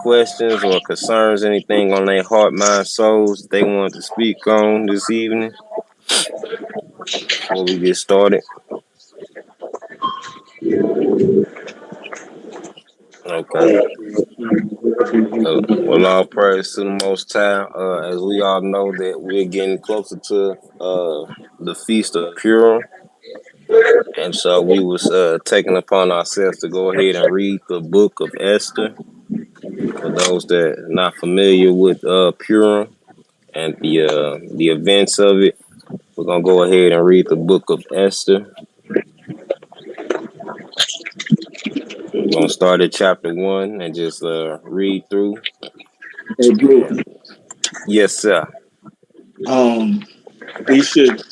questions or concerns, anything on their heart, mind, souls they want to speak on this evening before we get started? Okay. Well, all praise to the Most High. As we all know that we're getting closer to the Feast of Purim, and so we was taking upon ourselves to go ahead and read the book of Esther. For those that are not familiar with Purim and the events of it, we're gonna go ahead and read the book of Esther. We're gonna start at chapter 1 and just read through. Hey, bro. And yes, sir. Um, we should.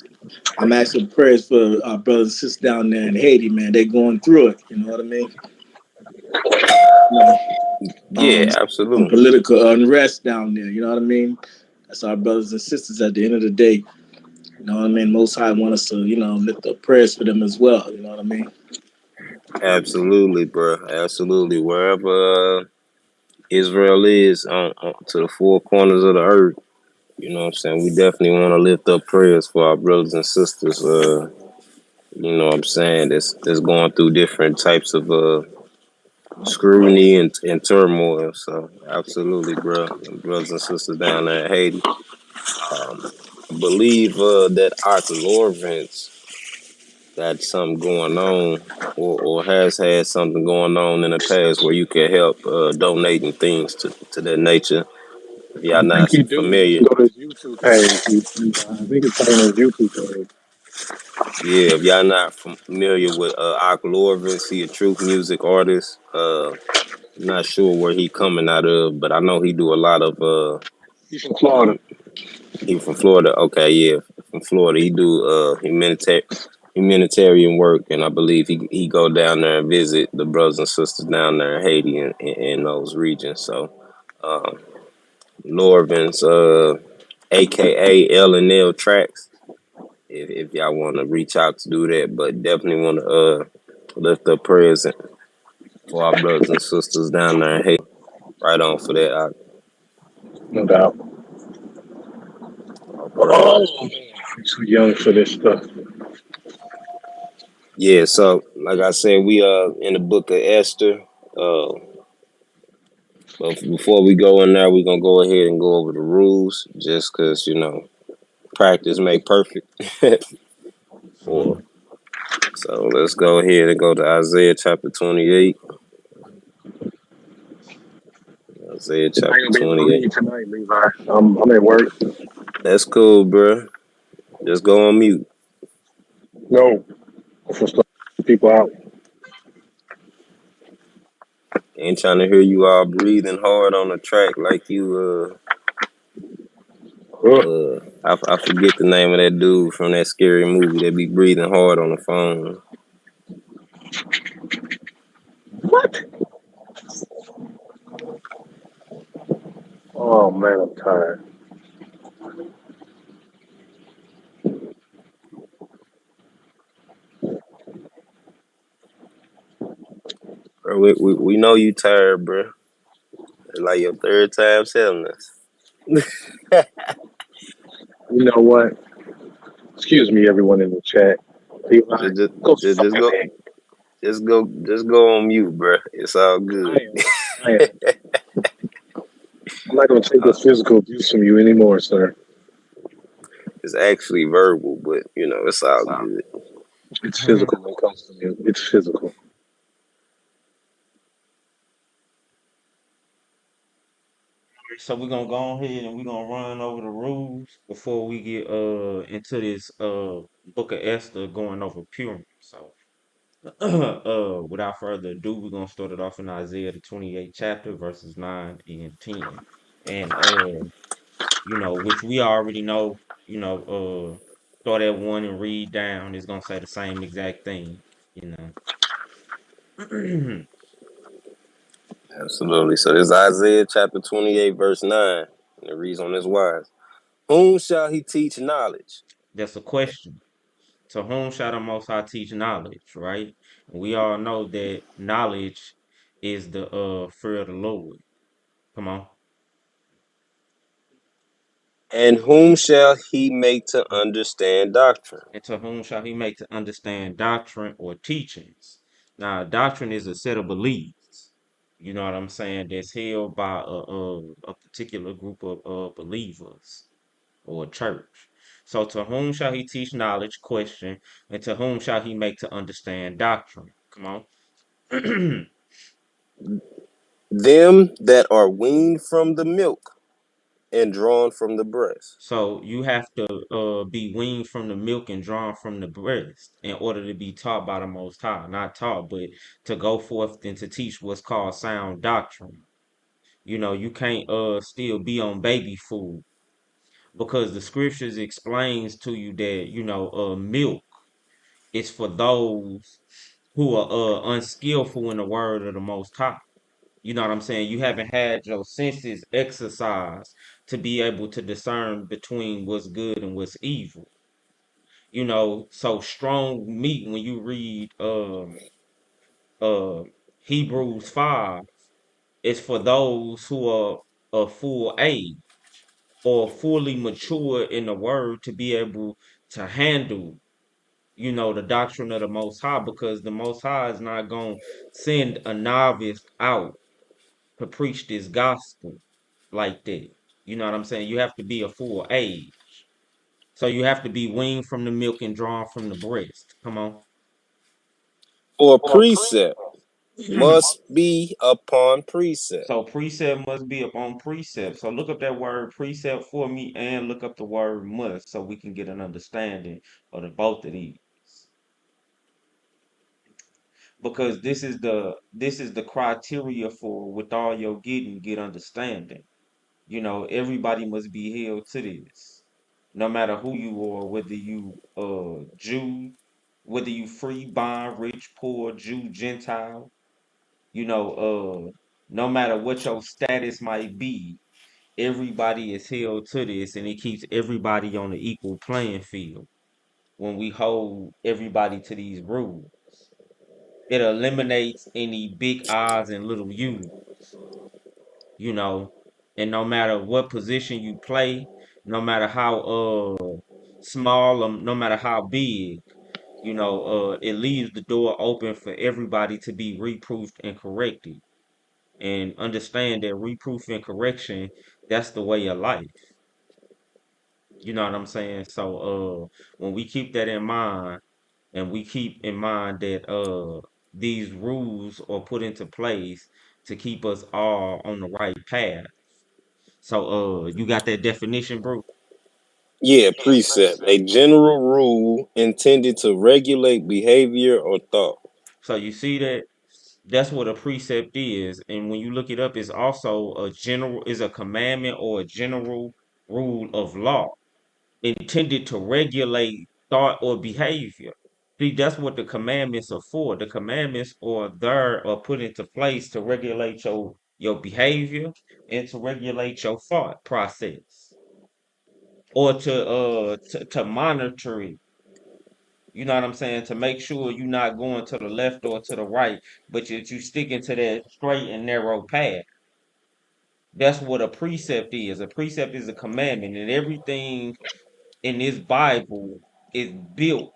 I'm asking prayers for our brothers and sisters down there in Haiti, man. They're going through it. You know what I mean? You know, Yeah, some absolutely. political unrest down there. You know what I mean? That's our brothers and sisters. At the end of the day, you know what I mean. Most High want us to, lift up prayers for them as well. You know what I mean? Absolutely, bro. Absolutely. Wherever Israel is on to the four corners of the earth, you know what I'm saying? We definitely want to lift up prayers for our brothers and sisters. You know what I'm saying? That's going through different types of scrutiny and turmoil. So absolutely, bro. Brothers and sisters down there in Haiti. I believe that Arthur Lawrence got something going on or has had something going on in the past where you can help donating things to that nature. If y'all I think not you do. You familiar, can go to his YouTube page. I think it's on his YouTube page. yeah, if y'all not familiar with Arthur Lawrence, he a truth music artist. Not sure where he coming out of, but I know he do a lot of He's from Florida. he from Florida. Okay, yeah, from Florida. He do humanitarian work, and I believe he go down there and visit the brothers and sisters down there in Haiti and in those regions. So, um, Norvin's, aka L and L Tracks, if y'all want to reach out to do that, but definitely want to lift up prayers for our brothers and sisters down there in Haiti. Right on for that. No doubt. All Oh, praise. man. I'm too young for this stuff. Yeah, so like I said, we in the book of Esther. Uh, but before we go in there, we're gonna go ahead and go over the rules, just cause practice make perfect. For so let's go ahead and go to Isaiah chapter 28. Isaiah I ain't chapter gonna be able to 28. read tonight, Levi. I'm at work. That's cool, bro. Just go on mute. No, for stuff people out. Ain't trying to hear you all breathing hard on the track like you Ugh. I forget the name of that dude from that scary movie that be breathing hard on the phone. What? Oh man, I'm tired. Bro, we know you tired, bro. It's like your third time telling us. You know what? Excuse me, everyone in the chat. Levi, just, just, go just, suck just a go, dick. just go on mute, bro. It's all I good. am. I am. I'm not gonna take Uh, this physical abuse from you anymore, sir. it's actually verbal, but it's all good. It's physical when it comes to me. It's physical. So we're gonna go ahead and we're gonna run over the rules before we get into this book of Esther going over Purim. So without further ado, we're gonna start it off in Isaiah the 28th chapter, verses 9 and 10. And which we already know, start at one and read down, it's gonna say the same exact thing, you know. Absolutely. So this is Isaiah chapter 28, verse 9. And it reads on this wise. Whom shall he teach knowledge? That's a question. To whom shall the Most High teach knowledge, right? And we all know that knowledge is the fear of the Lord. Come on. And whom shall he make to understand doctrine? And to whom shall he make to understand doctrine or teachings? Now, doctrine is a set of beliefs. You know what I'm saying? That's held by a particular group of believers or a church. So, to whom shall he teach knowledge? Question. And to whom shall he make to understand doctrine? Come on. Them that are weaned from the milk and drawn from the breast. So you have to be weaned from the milk and drawn from the breast in order to be taught by the Most High. Not taught, but to go forth and to teach what's called sound doctrine. You know, you can't still be on baby food because the scriptures explains to you that, you know, milk is for those who are unskillful in the word of the Most High. You know what I'm saying? You haven't had your senses exercised to be able to discern between what's good and what's evil. You know, so strong meat when you read uh Hebrews 5 is for those who are of full age or fully mature in the word to be able to handle, you know, the doctrine of the Most High, because the Most High is not going to send a novice out to preach this gospel like that. You know what I'm saying? You have to be a full age. So you have to be weaned from the milk and drawn from the breast. Come on. For precept must be upon precept. So precept must be upon precept. So look up that word precept for me and look up the word must so we can get an understanding of the both of these. Because this is the criteria for with all your getting, get understanding. You know, everybody must be held to this. No matter who you are, whether you Jew, whether you free, bond, rich, poor, Jew, Gentile, you know, no matter what your status might be, everybody is held to this, and it keeps everybody on the equal playing field when we hold everybody to these rules. It eliminates any big I's and little U's, you know, and no matter what position you play, no matter how small, no matter how big, you know, it leaves the door open for everybody to be reproofed and corrected. And understand that reproof and correction, that's the way of life. You know what I'm saying? So when we keep that in mind and we keep in mind that these rules are put into place to keep us all on the right path. So you got that definition, bro? Yeah, precept. A general rule intended to regulate behavior or thought. So you see that that's what a precept is. And when you look it up, it's also is a commandment or a general rule of law intended to regulate thought or behavior. See, that's what the commandments are for. The commandments are there or put into place to regulate your behavior and to regulate your thought process or to monitor it. You know what I'm saying? To make sure you're not going to the left or to the right, but that you sticking to that straight and narrow path. That's what a precept is. A precept is a commandment, and everything in this Bible is built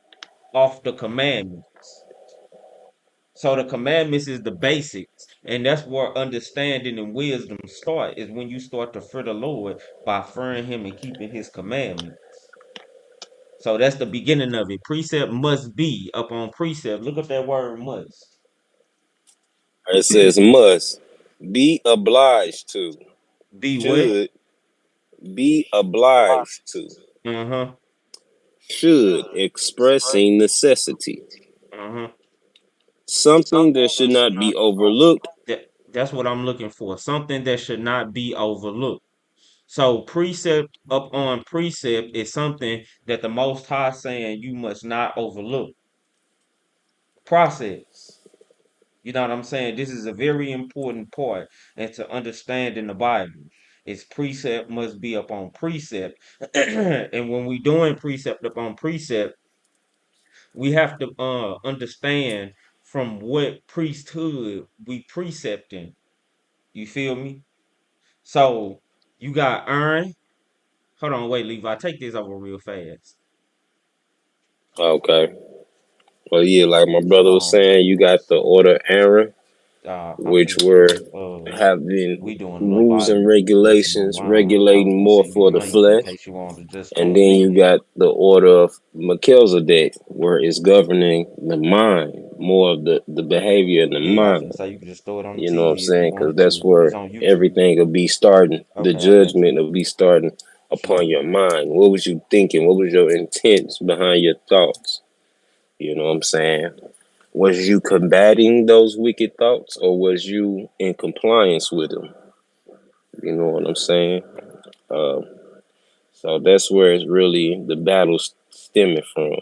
off the commandments. So the commandments is the basics, and that's where understanding and wisdom start. Is when you start to fear the Lord by fearing Him and keeping His commandments. So that's the beginning of it. Precept must be upon precept. Look up that word must. It says must be obliged to, Be what? should be obliged to, Uh huh. should expressing necessity, Uh huh. something that should not be overlooked. That's what I'm looking for. Something that should not be overlooked. So precept upon precept is something that the Most High saying you must not overlook. Process. You know what I'm saying? This is a very important part and to understand in the Bible. It's precept must be upon precept. And when we doing precept upon precept, we have to understand from what priesthood we precepting. You feel me? So you got Aaron. Hold on, wait, Levi, take this over real fast. Okay. Well, yeah, like my Hold brother was on. saying, you got the order Aaron, I'm which finna were do we having doing the rules and Bible lesson regulations online. I was regulating gonna more send you for the the link in flesh. case you wanted to just And start then you reading. got the order of Melchizedek, where it's governing the mind, more of the behavior in the Yeah, I was mind. gonna say you could just throw it on the You know what I'm TV if you saying? Because wanted that's to. It's where on YouTube. everything will be starting. The Okay, I got you. judgment will be starting upon Sure. your mind. What was you thinking? What was your intents behind your thoughts? You know what I'm saying? Was you combating those wicked thoughts, or was you in compliance with them? You know what I'm saying? Uh, so that's where it's really the battle's stemming from.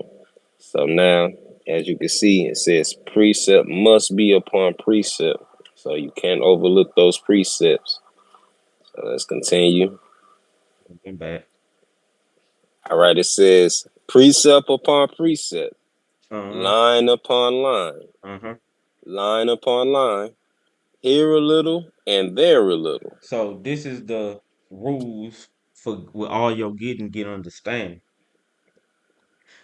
So now, as you can see, it says precept must be upon precept. So you can't overlook those precepts. So let's continue. Been back. All right, it says precept upon precept, Uh-huh. line upon line, Uh-huh. line upon line, here a little and there a little. So this is the rules for with all your get understanding.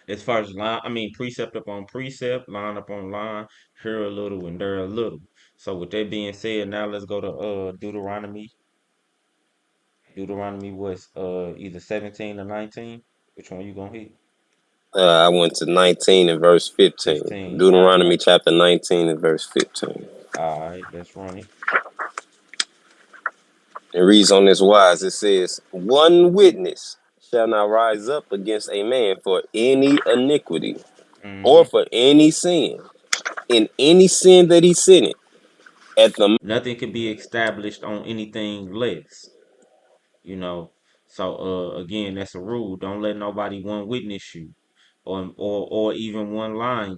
As far as line, I mean precept upon precept, line upon line, here a little and there a little. So with that being said, now let's go to Deuteronomy. Deuteronomy was either 17 or 19. Which one you gonna hit? I went to 19 and verse 15. 15. All right, Deuteronomy chapter 19 and verse 15. all right, let's run it. It reads on this wise. It says, one witness shall not rise up against a man for any iniquity or Mm-hmm. for any sin. In any sin that he sinned, at the Nothing can be established on anything less, you know. So again, that's a rule. Don't let nobody one witness you or even one line.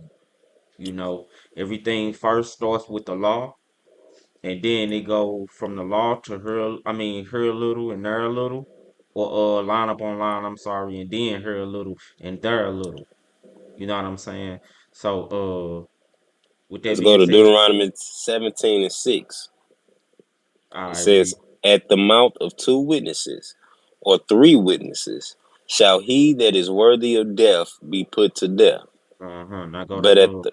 You know, everything first starts with the law, and then it go from the law to her. I mean, her a little and there a little, or line up on line. I'm sorry, and then her a little and there a little. You know what I'm saying? So, with that let's go being to said, Deuteronomy 17 and 6. It I says, read. at the mouth of two witnesses or three witnesses shall he that is worthy of death be put to death. Now go to But at the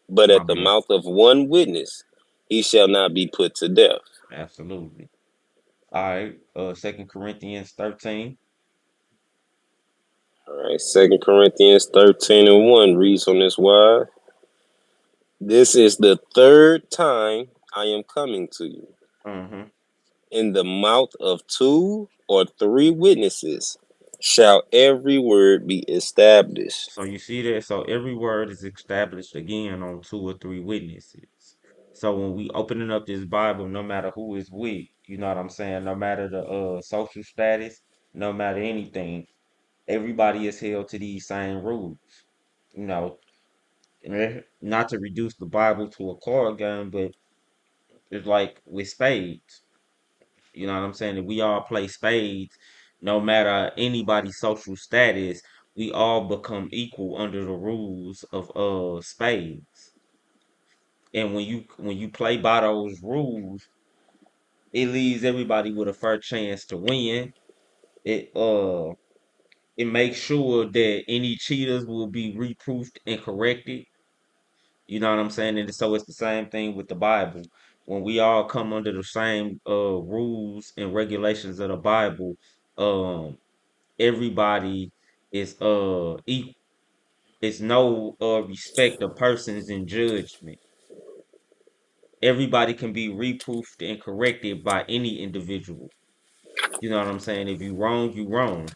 but my at the bad. mouth of one witness he shall not be put to death. Absolutely. All right. 2 Corinthians 13. All right, 2 Corinthians 13 and 1 reads on this wise. This is the third time I am coming to you. Mm-hmm. In the mouth of two or three witnesses shall every word be established. So you see that? So every word is established again on 2 or 3 witnesses. So when we opening up this Bible, no matter who is with, you know what I'm saying? No matter the social status, no matter anything, everybody is held to these same rules. You know, not to reduce the Bible to a card game, but it's like with spades. You know what I'm saying? If we all play spades, no matter anybody's social status, we all become equal under the rules of spades. And when you play by those rules, it leaves everybody with a fair chance to win. It it makes sure that any cheaters will be reproofed and corrected. You know what I'm saying? And so it's the same thing with the Bible. When we all come under the same rules and regulations of the Bible, um everybody is equal. It's no respect of persons in judgment. Everybody can be reproofed and corrected by any individual. You know what I'm saying? If you wrong, you wrong.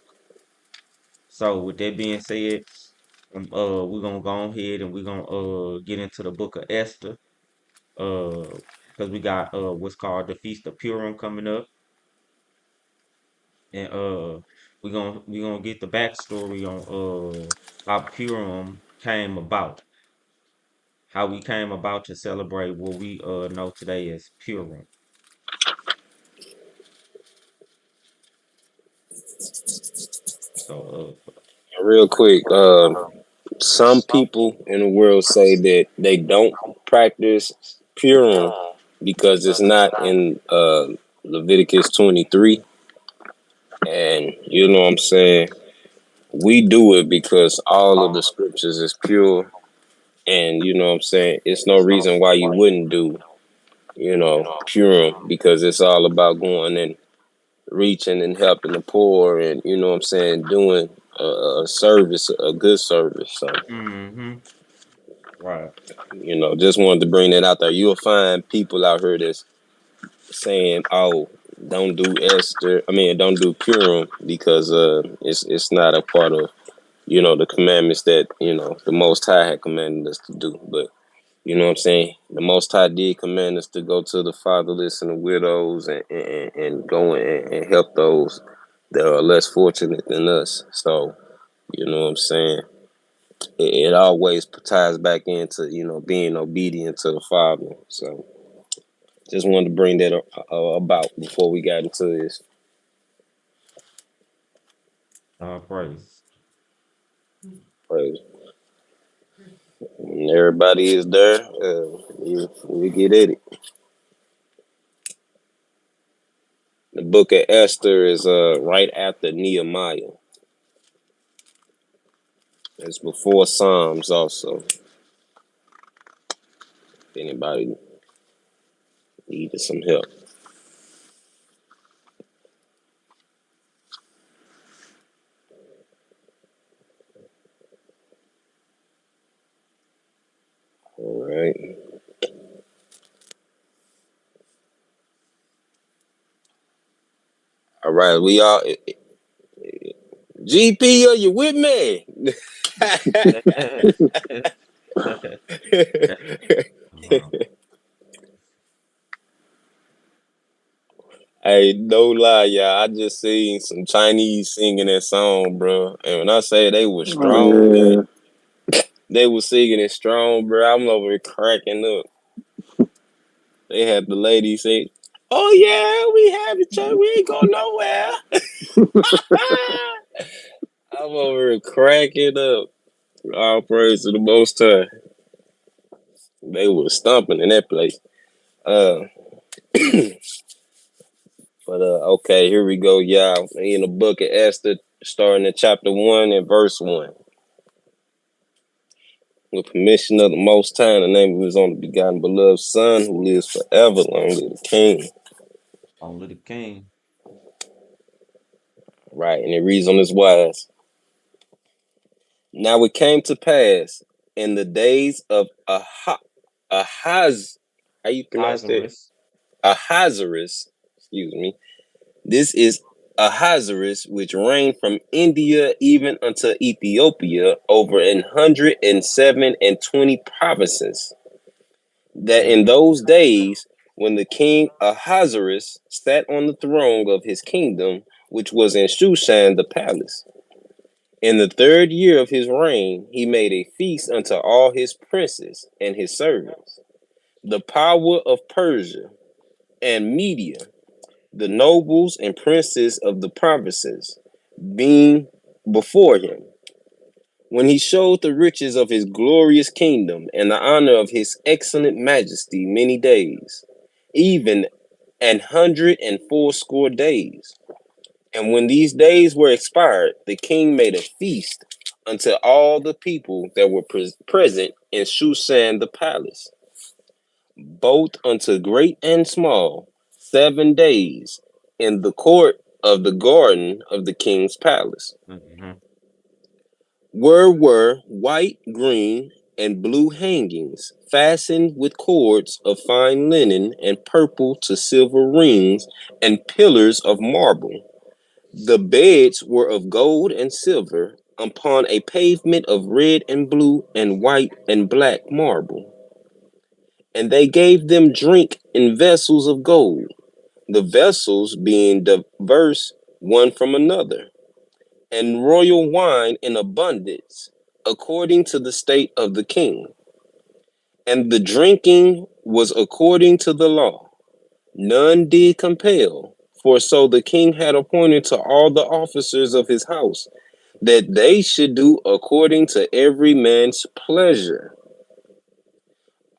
So with that being said, we're gonna go ahead and we're gonna get into the book of Esther. Because we got what's called the Feast of Purim coming up, and we're gonna get the backstory on how Purim came about, how we came about to celebrate what we know today as Purim. So Real quick, some people in the world say that they don't practice Purim because it's not in Leviticus 23. And you know what I'm saying? We do it because all of the scriptures is pure. And you know what I'm saying? It's no reason why you wouldn't do, Purim, because it's all about going and reaching and helping the poor and, you know what I'm saying, doing a service, a good service. So, Mm-hmm. Right. just wanted to bring that out there. You'll find people out here that's saying, "Oh, don't do Esther. I mean, don't do Purim because it's not a part of the commandments that the Most High had commanded us to do." But you know what I'm saying? The Most High did command us to go to the fatherless and the widows and go and help those that are less fortunate than us. So you know what I'm saying? It always ties back into being obedient to the Father. So just wanted to bring that about before we got into this. Praise. Praise. When everybody is there, we get at it. The book of Esther is right after Nehemiah. It's before Psalms also. If anybody needed some help. All right. All right. We all GP, are you with me? Hey, no lie, y'all. I just seen some Chinese singing that song, bro. And when I say they was strong, Yeah. man, they was singing it strong, bro. I'm over here cracking up. They had the lady say, "Oh yeah, we have each other. We ain't going nowhere." I'm over here cracking up. All praise to the Most High. They was stomping in that place. Uh, but okay, here we go, y'all. In the book of Esther, starting at chapter 1 and verse 1. With permission of the Most High, in the name of His only begotten beloved Son, who lives forever, long live the King. Only the king. Right, and it reads on this wise. Now it came to pass in the days of Ahaz, how you pronounce that? Lazarus. Ahasuerus, excuse me. This is Ahasuerus, which reigned from India even unto Ethiopia over 107 and 20 provinces. That in those days, when the king Ahasuerus sat on the throne of his kingdom, which was in Shushan the palace, in the 3rd year of his reign, he made a feast unto all his princes and his servants, the power of Persia and Media, the nobles and princes of the provinces, being before him. When he showed the riches of his glorious kingdom and the honor of his excellent majesty many days, even 180 days. And when these days were expired, the king made a feast unto all the people that were present in Shushan the palace, both unto great and small, 7 days, in the court of the garden of the king's palace. Mm-hmm. Were white, green, and blue hangings, fastened with cords of fine linen, and purple to silver rings, and pillars of marble. The beds were of gold and silver, upon a pavement of red and blue and white and black marble. And they gave them drink in vessels of gold, the vessels being diverse one from another, and royal wine in abundance, according to the state of the king. And the drinking was according to the law. None did compel, for so the king had appointed to all the officers of his house, that they should do according to every man's pleasure.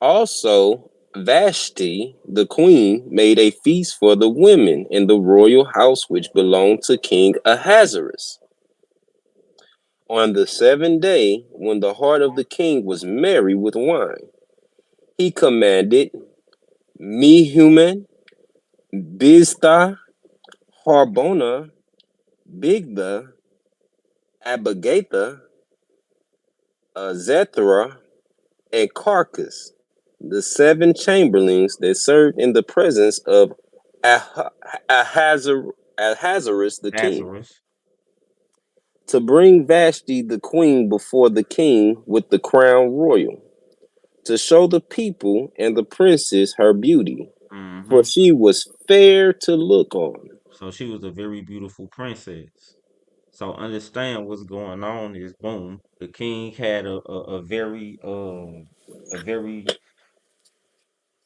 Also, Vashti, the queen, made a feast for the women in the royal house which belonged to King Ahasuerus. On the seventh day, when the heart of the king was merry with wine, he commanded Mehuman, Biztha, Harbona, Bigtha, Abigatha, Zethra, and Carcass, the seven chamberlains that served in the presence of Ahasuerus the king, Lazarus. to bring Vashti the queen before the king with the crown royal, to show the people and the princes her beauty, for Hmm. she was fair to look on. So she was a very beautiful princess. So understand what's going on is boom. The king had a very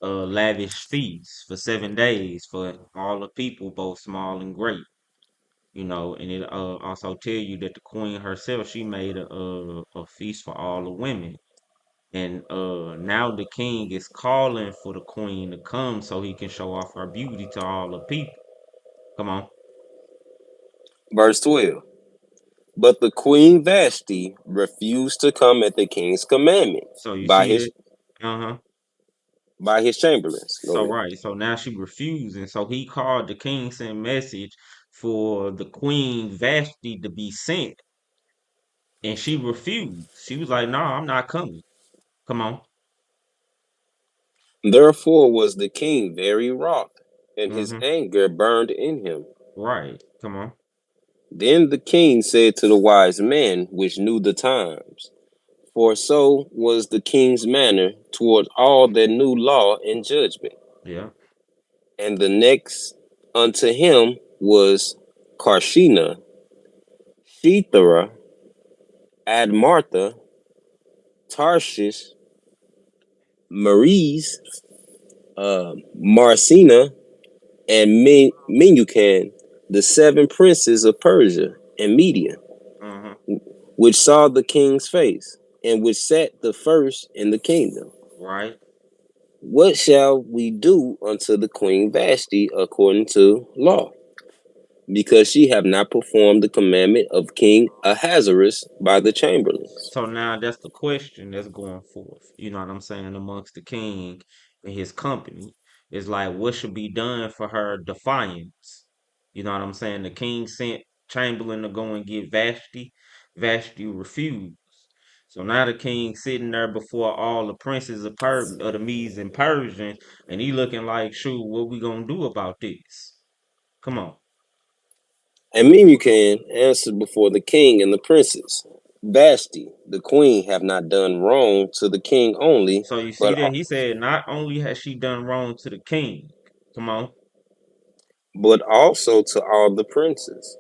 lavish feast for 7 days for all the people, both small and great. You know, and it also tell you that the queen herself she made a feast for all the women. And now the king is calling for the queen to come so he can show off her beauty to all the people. Come on. Verse 12. But the queen Vashti refused to come at the king's commandment So you by see his it? Uh-huh. by his chamberlains. Go So ahead. right. So now she refused. And so he called the king, sent message for the queen Vashti to be sent. And she refused. She was like, no, I'm not coming. Come on. Therefore was the king very wroth, and his Mm-hmm. anger burned in him. Right. Come on. Then the king said to the wise men which knew the times, for so was the king's manner toward all that knew law and judgment. Yeah. And the next unto him was Karshina, Shethara, Admartha, Tarshish, Marise, Marcina, and Menucan, the seven princes of Persia and Media, Mm-hmm. which saw the king's face, and which sat the first in the kingdom. Right. What shall we do unto the queen Vashti according to law? Because she have not performed the commandment of King Ahasuerus by the chamberlains. So now that's the question that's going forth. You know what I'm saying? Amongst the king and his company. It's like what should be done for her defiance. You know what I'm saying? The king sent Chamberlain to go and get Vashti. Vashti refused. So now the king sitting there before all the princes of the Medes and Persians, and he looking like, shoot, what we gonna do about this? Come on. And Memucan answered before the king and the princes, Vashti, the queen, have not done wrong to the king only, So you see but that he said not only has she done wrong to the king, come on. also to all the princes,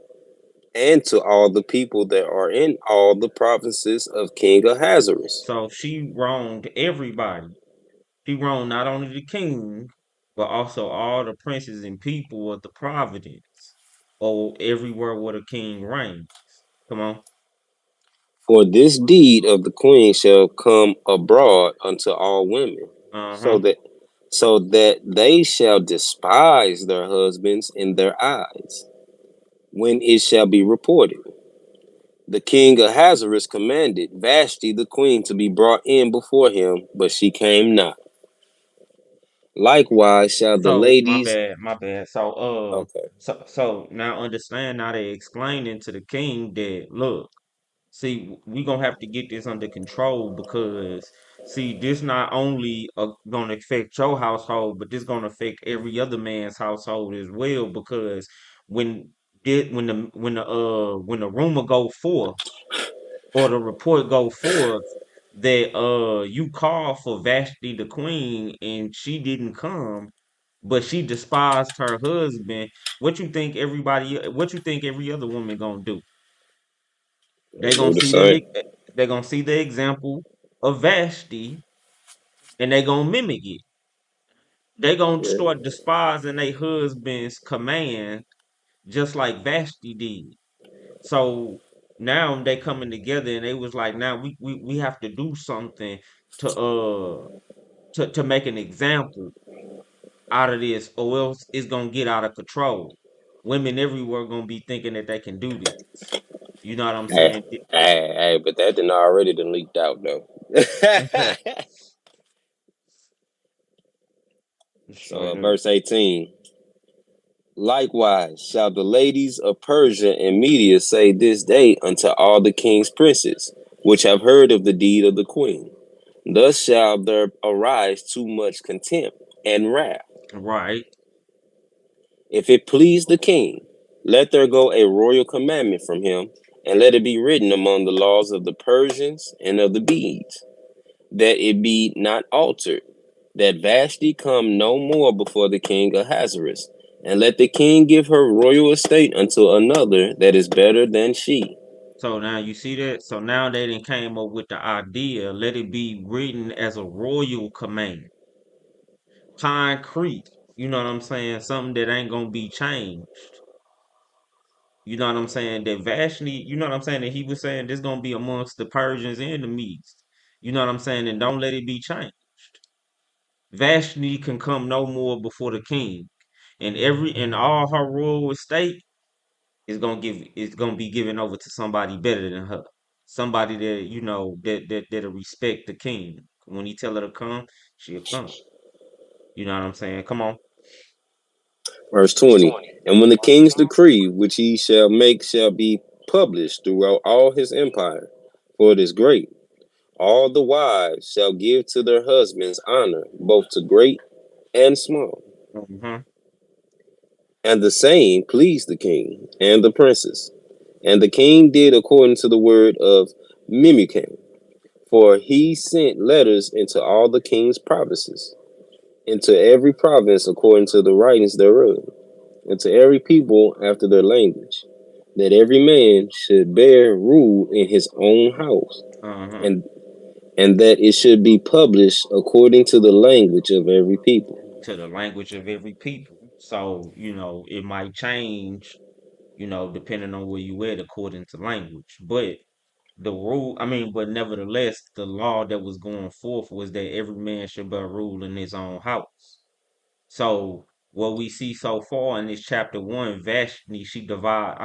and to all the people that are in all the provinces of King Ahasuerus. So she wronged everybody. She wronged not only the king, but also all the princes and people of the providence, or everywhere where the king reigns. Come on. For this deed of the queen shall come abroad unto all women, so Uh-huh. that they shall despise their husbands in their eyes, when it shall be reported. The king Ahasuerus commanded Vashti the queen to be brought in before him, but she came not. Likewise shall the So ladies. my bad. So Okay. so now understand now they explaining to the king that look, see, we gonna have to get this under control because see, this not only gonna affect your household, but this gonna affect every other man's household as well. Because when when the rumor go forth or the report go forth that you called for Vashti the queen and she didn't come, but she despised her husband, what you think every other woman gonna do? They Do gonna the see same. they gonna see the example of Vashti and they gonna mimic it. They gonna Yeah. start despising their husband's command just like Vashti did. So now they coming together and they was like, now we have to do something to to make an example out of this, or else it's gonna get out of control. Women everywhere gonna be thinking that they can do this. You know what I'm Hey, saying? hey, but that didn't already done leaked out though. So Straight up. verse 18. Likewise shall the ladies of Persia and Media say this day unto all the king's princes, which have heard of the deed of the queen. Thus shall there arise too much contempt and wrath. Right. If it please the king, let there go a royal commandment from him, and let it be written among the laws of the Persians and of the Medes, that it be not altered, that Vashti come no more before the king Ahasuerus, and let the king give her royal estate unto another that is better than she. So now you see that. So now they done came up with the idea. Let it be written as a royal command, concrete. You know what I'm saying? Something that ain't gonna be changed. You know what I'm saying? That Vashti, you know what I'm saying? That he was saying this gonna be amongst the Persians and the Medes. You know what I'm saying? And don't let it be changed. Vashti can come no more before the king, and all her royal estate is gonna be given over to somebody better than her. Somebody that that'll respect the king. When he tell her to come, she'll come. You know what I'm saying? Come on. Verse 20. And when the king's decree, which he shall make, shall be published throughout all his empire, for it is great, all the wives shall give to their husbands honor, both to great and small. Hmm. And the saying pleased the king and the princes. And the king did according to the word of Memucan, for he sent letters into all the king's provinces, into every province according to the writings thereof, and to every people after their language, that every man should bear rule in his own house, Uh-huh. and that it should be published according to the language of every people. To the language of every people. So, it might change, depending on where you at according to language. But but nevertheless, the law that was going forth was that every man should bear rule in his own house. So what we see so far in this chapter one, Vashti, she defied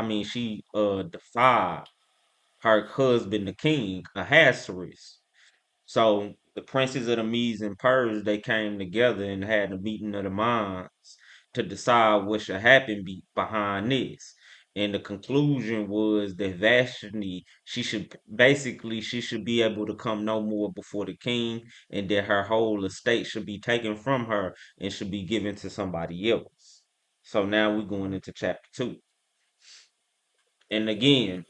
her husband, the king, Ahasuerus. So the princes of the Medes and Pers, they came together and had a meeting of the minds to decide what should happen behind this. And the conclusion was that Vashti, she should be able to come no more before the king, and that her whole estate should be taken from her and should be given to somebody else. So now we're going into chapter two. And again,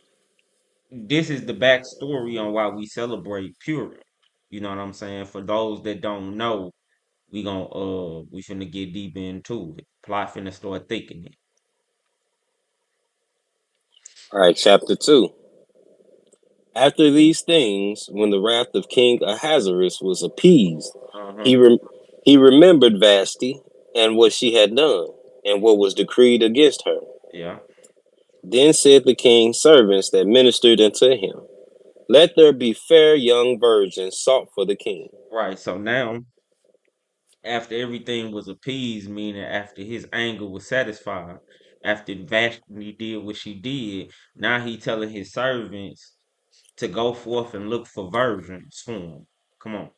this is the backstory on why we celebrate Purim. You know what I'm saying? For those that don't know, we finna get deep into it. Plot finna start thinking it. All right, chapter 2. After these things, when the wrath of King Ahasuerus was appeased, Uh-huh. he, rem- he remembered Vashti and what she had done, and what was decreed against her. Yeah. Then said the king's servants that ministered unto him, let there be fair young virgins sought for the king. Right. So now, after everything was appeased, meaning after his anger was satisfied, after Vashti did what she did, now he telling his servants to go forth and look for virgins for him. Come on.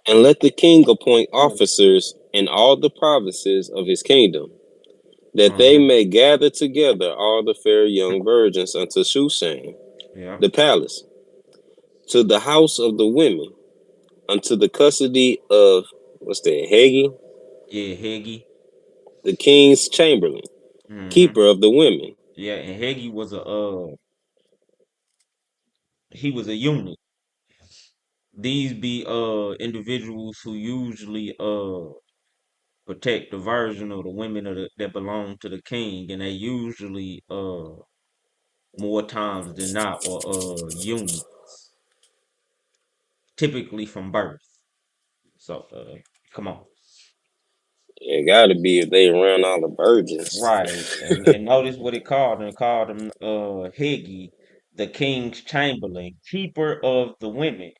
And let the king appoint officers in all the provinces of his kingdom, that they Uh-huh. may gather together all the fair young virgins unto Shushan, Yeah. the palace, to the house of the women, unto the custody of, what's that, Hegi, Yeah, Heggy. the king's chamberlain, Mm-hmm. keeper of the women. Yeah, and Heggy was he was a eunuch. These be individuals who usually protect the virgin or the women that belong to the king, and they usually more times than not are eunuchs, typically from birth. So come on. It gotta be if they around all the virgins. Right. And notice what it called them. It called him Heggy, the king's chamberlain, keeper of the women.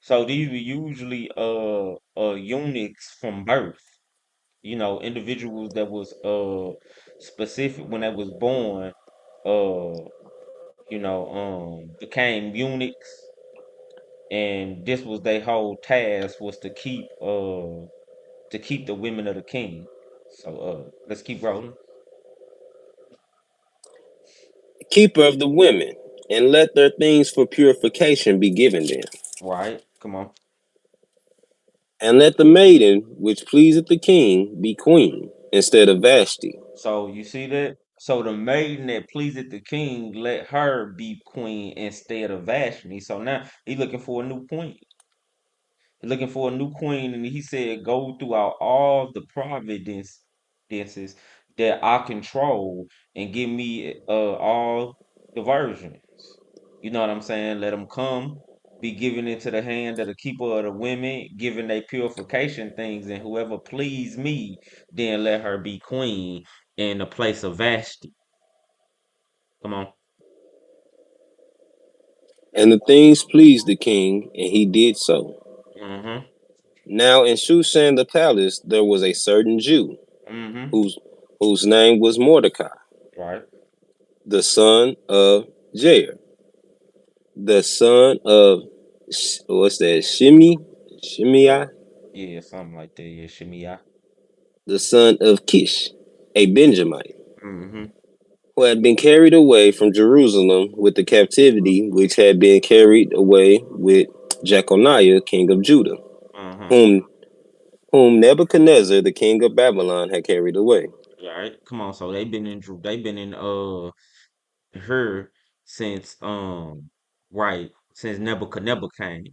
So these were usually eunuchs from birth. You know, individuals that was specific when they was born, uh, became eunuchs, and this was their whole task was to keep the women of the king. So let's keep rolling. Keeper of the women, and let their things for purification be given them. Right, come on. And let the maiden which pleaseth the king be queen instead of Vashti. So you see that? So the maiden that pleaseth the king, let her be queen instead of Vashti. So now he's looking for a new queen. He's looking for a new queen, and he said, "Go throughout all the providences that I control, and give me all the virgins." You know what I'm saying? Let them come, be given into the hand of the keeper of the women, given they purification things, and whoever please me, then let her be queen in the place of Vashti. Come on. And the things pleased the king, and he did so. Mm-hmm. Now in Shushan the palace there was a certain Jew, Mm-hmm. whose whose name was Mordecai, Right. the son of Jair, the son of what's that? Shimei, Yeah, something like that. Yeah, Shemaiah. the son of Kish, a Benjamite, Mm-hmm. who had been carried away from Jerusalem with the captivity which had been carried away with Jeconiah, king of Judah, Uh-huh. whom Nebuchadnezzar, the king of Babylon, had carried away. Right. Come on. So they've been in her since right since Nebuchadnezzar came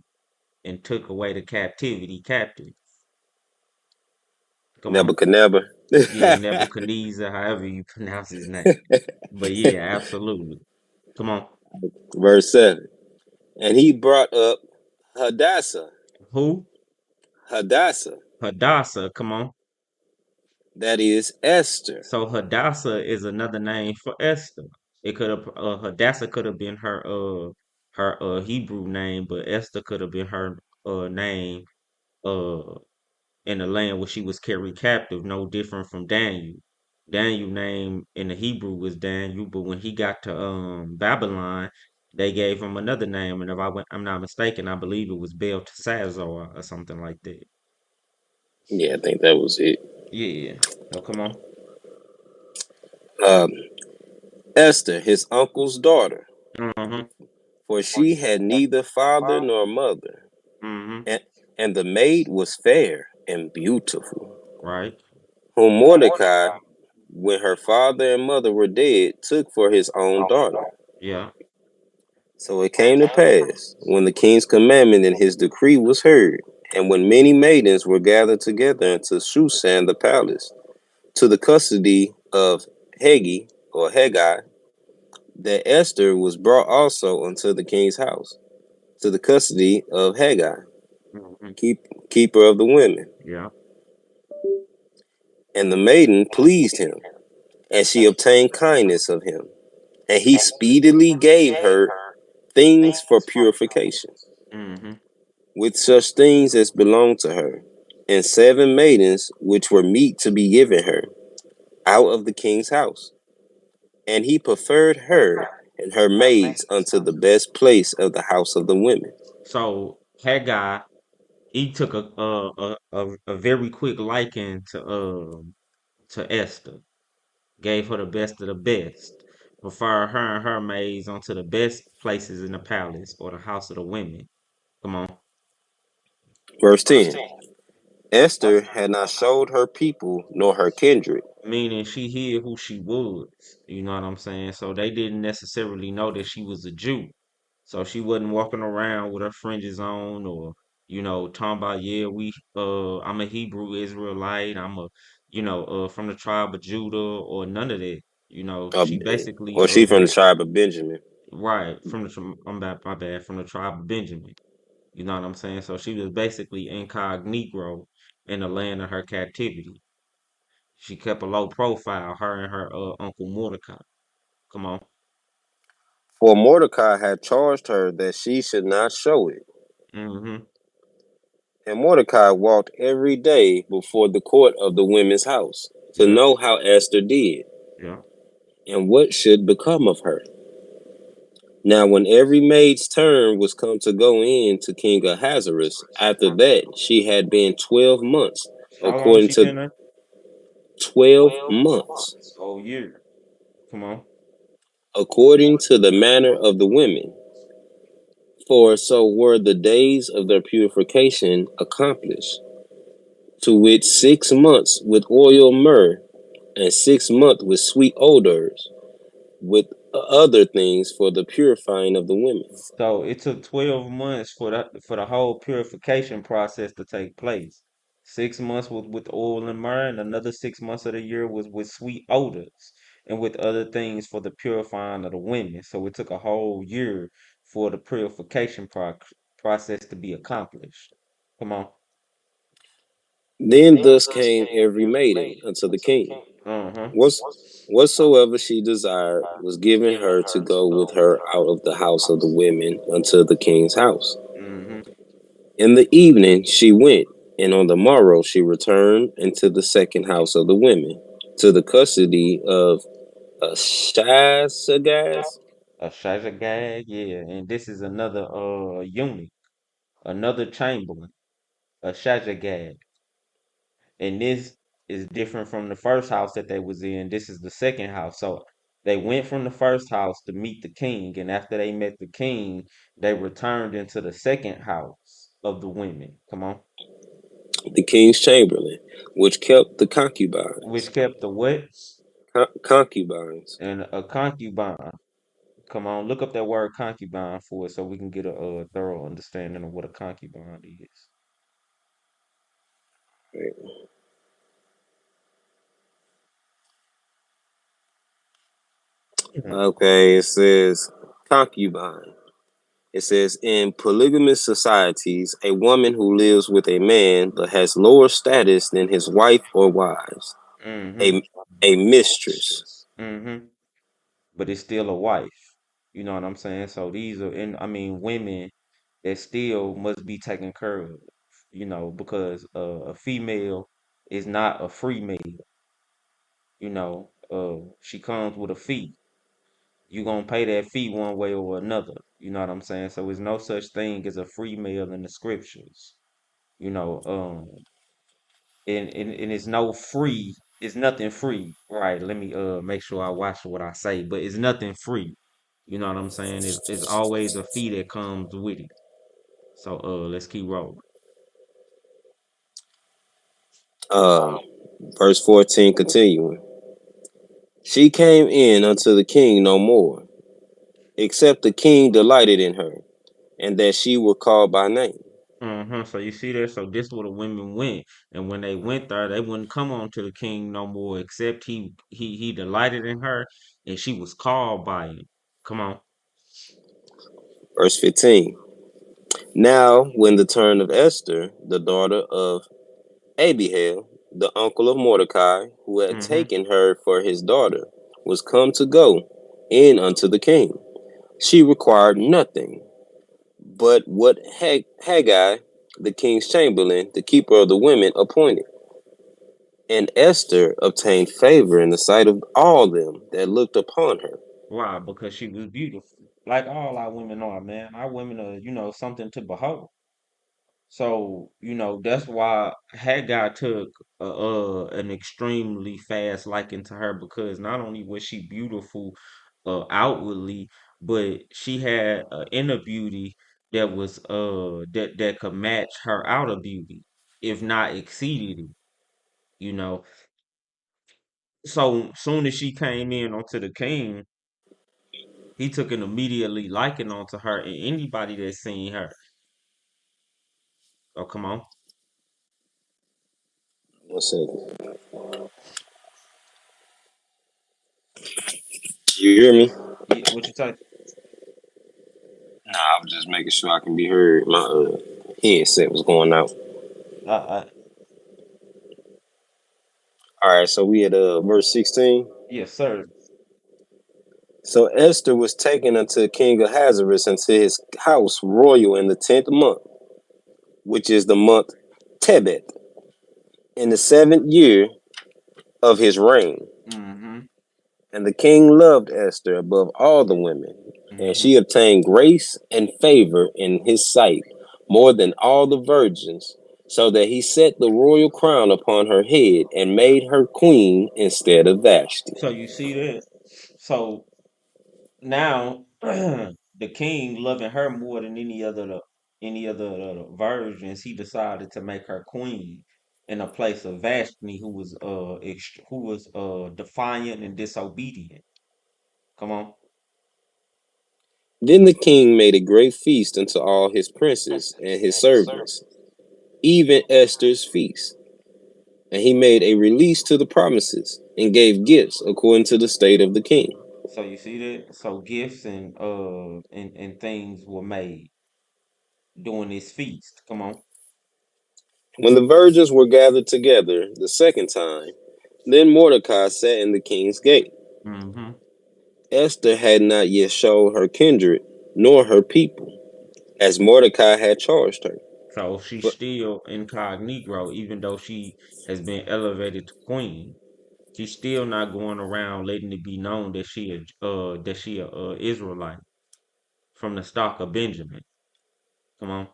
and took away the captivity captive. Come on. Nebuchadnezzar. Yeah, Nebuchadnezzar, however you pronounce his name. But yeah, absolutely. Come on. Verse 7. And he brought up Hadassah, Who? Hadassah, Hadassah. Come on. that is Esther, So Hadassah is another name for Esther. It could have Hadassah could have been her Hebrew name, but Esther could have been her name uh in the land where she was carried captive, no different from Daniel. Daniel name in the Hebrew was Daniel, but when he got to Babylon, they gave him another name, and if I'm not mistaken, I believe it was Belteshazzar or something like that. yeah, I think that was it. Yeah. So come on. Um, Esther, his uncle's daughter, Uh-huh. for she had neither father nor mother, Mm-hmm. and, and the maid was fair and beautiful, Right. whom Mordecai, when her father and mother were dead, took for his own daughter. Yeah. So it came to pass, when the king's commandment and his decree was heard, and when many maidens were gathered together into Shushan the palace, to the custody of Hegi or Hegai, that Esther was brought also unto the king's house, to the custody of Hegai, Mm-hmm. keeper of the women. Yeah. And the maiden pleased him, and she obtained kindness of him, and he speedily gave her things for purification, Mm-hmm. with such things as belonged to her, and 7 maidens which were meet to be given her out of the king's house. And he preferred her and her maids unto the best place of the house of the women. So Haggai, he took a very quick liking to Esther, gave her the best of the best, preferred her and her maids onto the best places in the palace or the house of the women. Come on. Verse 10. Esther had not showed her people nor her kindred. Meaning she hid who she was. You know what I'm saying? So they didn't necessarily know that she was a Jew. So she wasn't walking around with her fringes on or, talking about, yeah, I'm a Hebrew Israelite, I'm from the tribe of Judah or none of that. She basically Well, she from the tribe of Benjamin. right from I'm bad, my bad, from the tribe of Benjamin. You know what I'm saying? So she was basically incognito in the land of her captivity. She kept a low profile, her and her uncle Mordecai. Come on. For Mordecai had charged her that she should not show it. Mm-hmm. And Mordecai walked every day before the court of the women's house to Yeah, know how Esther did yeah. and what should become of her. Now, when every maid's turn was come to go in to King Ahasuerus, after that she had been 12 months, How long according she to been there? 12 months, Whole year. Come on. according to the manner of the women. For so were the days of their purification accomplished, to wit 6 months with oil myrrh, and 6 months with sweet odors, with other things for the purifying of the women. So it took 12 months for the whole purification process to take place. 6 months was with oil and myrrh, and another 6 months of the year was with sweet odors and with other things for the purifying of the women. So it took a whole year for the purification process to be accomplished. Come on. Then thus came every maiden unto the king. Uh-huh. Whatsoever she desired was given her to go with her out of the house of the women unto the king's house. Mm-hmm. In the evening she went, and on the morrow she returned into the second house of the women, to the custody of Shashagaz. A Shashagag, yeah. And this is another eunuch, another chamberlain, a Shashagag. And this is different from the first house that they was in. This is the second house. So they went from the first house to meet the king, and after they met the king, they returned into the second house of the women. Come on. The king's chamberlain, which kept the Which concubines. kept the what? Concubines. And a concubine. Come on, look up that word concubine for us so we can get a, thorough understanding of what a concubine is. Mhm. Okay, it says concubine. It says in polygamous societies, a woman who lives with a man but has lower status than his wife or wives. Mm-hmm. A a mistress. Mm-hmm. But it's still a wife. You know what I'm saying? So these are, and I mean, women that still must be taken care of. You know, because a female is not a free male. You know, she comes with a fee. You gonna pay that fee one way or another. You know what I'm saying? So there's no such thing as a free male in the scriptures. You know, and it's no free. It's nothing free, right? Let me make sure I watch what I say, but it's nothing free. You know what I'm saying? It's always a fee that comes with it. So let's keep rolling. Uh, verse 14 continuing. She came in unto the king no more, except the king delighted in her, and that she were called by name. So you see there, so this where the women went, and when they went there, they wouldn't come on to the king no more, except he delighted in her, and she was called by him. Come on. Verse 15. Now, when the turn of Esther, the daughter of Abihail, the uncle of Mordecai, who had Mm-hmm. taken her for his daughter, was come to go in unto the king, she required nothing but what Haggai, the king's chamberlain, the keeper of the women, appointed. And Esther obtained favor in the sight of all them that looked upon her. Why? Because she was beautiful, like all our women are, man. Our women are, something to behold. So, that's why Haggai took an extremely fast liking to her because not only was she beautiful outwardly, but she had an inner beauty that was that could match her outer beauty, if not exceeded it, you know. So soon as she came in onto the king, he took an immediately liking onto her and anybody that seen her. Oh, come on. 1 second. You hear me? Yeah, what you say? Nah, I was just making sure I can be heard. My headset was going out. Uh, All right, so we at verse 16. yes, sir. So Esther was taken unto King Ahasuerus into his house royal in the 10th month, which is the month Tebet, in the 7th year of his reign. Mm-hmm. And the king loved Esther above all the women, and Mm-hmm. she obtained grace and favor in his sight more than all the virgins, so that he set the royal crown upon her head and made her queen instead of Vashti. So you see that? So now the king loving her more than any other virgins, he decided to make her queen in a place of Vashti, who was defiant and disobedient. Come on. Then the king made a great feast unto all his princes and his servants, even Esther's feast. And he made a release to the promises and gave gifts according to the state of the king. So you see that? So gifts and things were made during this feast. Come on. When the virgins were gathered together the second time, then Mordecai sat in the king's gate. Mm-hmm. Esther had not yet showed her kindred nor her people, as Mordecai had charged her. So she's For, still incognito, even though she has been elevated to queen. She's still not going around letting it be known that she a Israelite from the stock of Benjamin. Come on.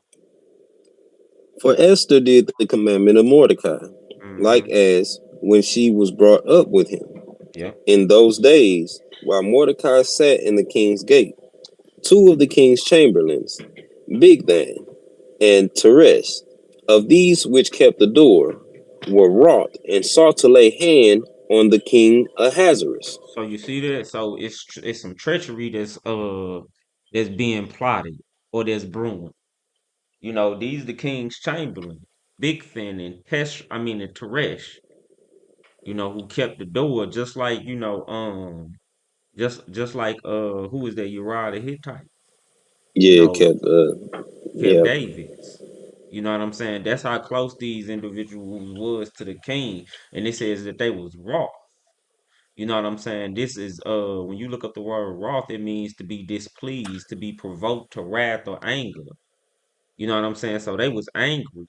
for Esther did the commandment of Mordecai, like Mm-hmm. as when she was brought up with him. Yep. In those days, while Mordecai sat in the king's gate, two of the king's chamberlains, Bigthan and Teresh, of these which kept the door, were wrought and sought to lay hand on the king Ahasuerus. So you see that? So it's some treachery that's being plotted or that's brewing. These the king's chamberlain, Bigthan and and Teresh. Who kept the door just like just like who was that Uriah the Hittite. You Yeah, know, kept kept yeah. David's. You know what I'm saying? That's how close these individuals was to the king. And it says that they was wroth. You know what I'm saying? This is when you look up the word wroth, it means to be displeased, to be provoked to wrath or anger. You know what I'm saying? So they was angry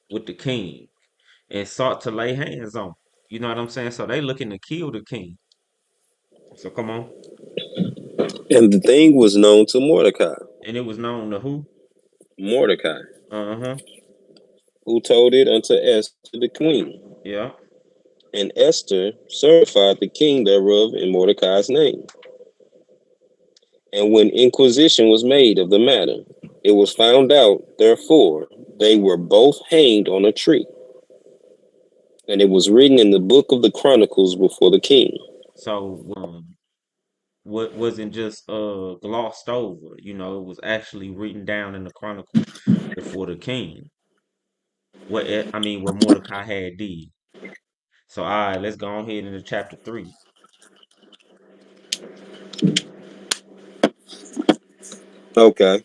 with the king and sought to lay hands on him. You know what I'm saying? So they looking to kill the king. So come on. And the thing was known to Mordecai. And it was known to who? Mordecai, Uh-huh. who told it unto Esther the queen. Yeah. And Esther certified the king thereof in Mordecai's name. And when inquisition was made of the matter, it was found out, therefore, they were both hanged on a tree. And it was written in the book of the Chronicles before the king. So what wasn't just glossed over, it was actually written down in the chronicles before the king. What Mordecai had did. So all right, let's go on ahead into chapter 3. Okay.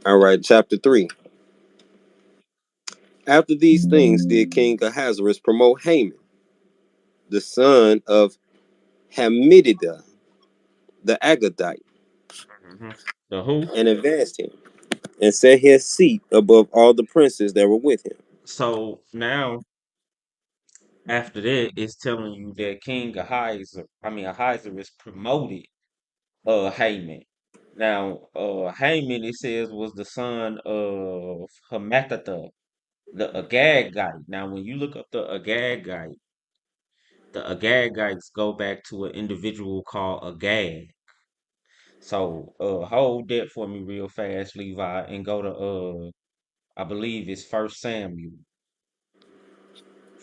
All right, chapter 3. After these things did King Ahasuerus promote Haman, the son of Hammedatha, the Agagite, Hmm. The who? and advanced him, and set his seat above all the princes that were with him. So now after that, it's telling you that Ahasuerus promoted Haman. Now Haman, it says, was the son of Hammedatha, the Agagite. Now when you look up the Agagites go back to an individual called Agag. So hold that for me real fast, Levi, and go to I believe it's First Samuel.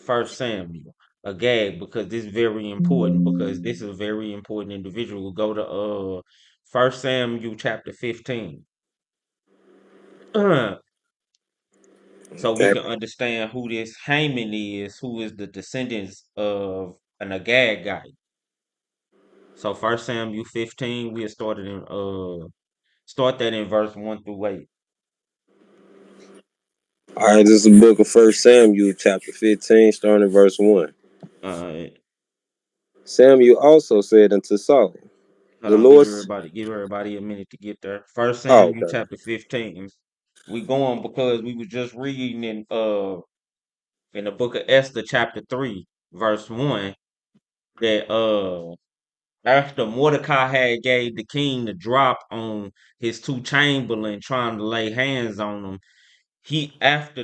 First Samuel. Agag, because this is very important, because this is a very important individual. Go to First Samuel chapter 15. So we Okay. can understand who this Haman is, who is the descendants of an Agagite. So First Samuel 15, we started in start that in verse 1 through 8. All right, this is the book of First Samuel, chapter 15, starting at verse 1. Uh Samuel also said unto Saul, Hold The on, Lord's. give everybody a minute to get there. First Oh, Samuel okay. chapter 15. We going because we was just reading in the book of Esther chapter 3, verse 1, that after Mordecai had gave the king the drop on his two chamberlain trying to lay hands on them, he after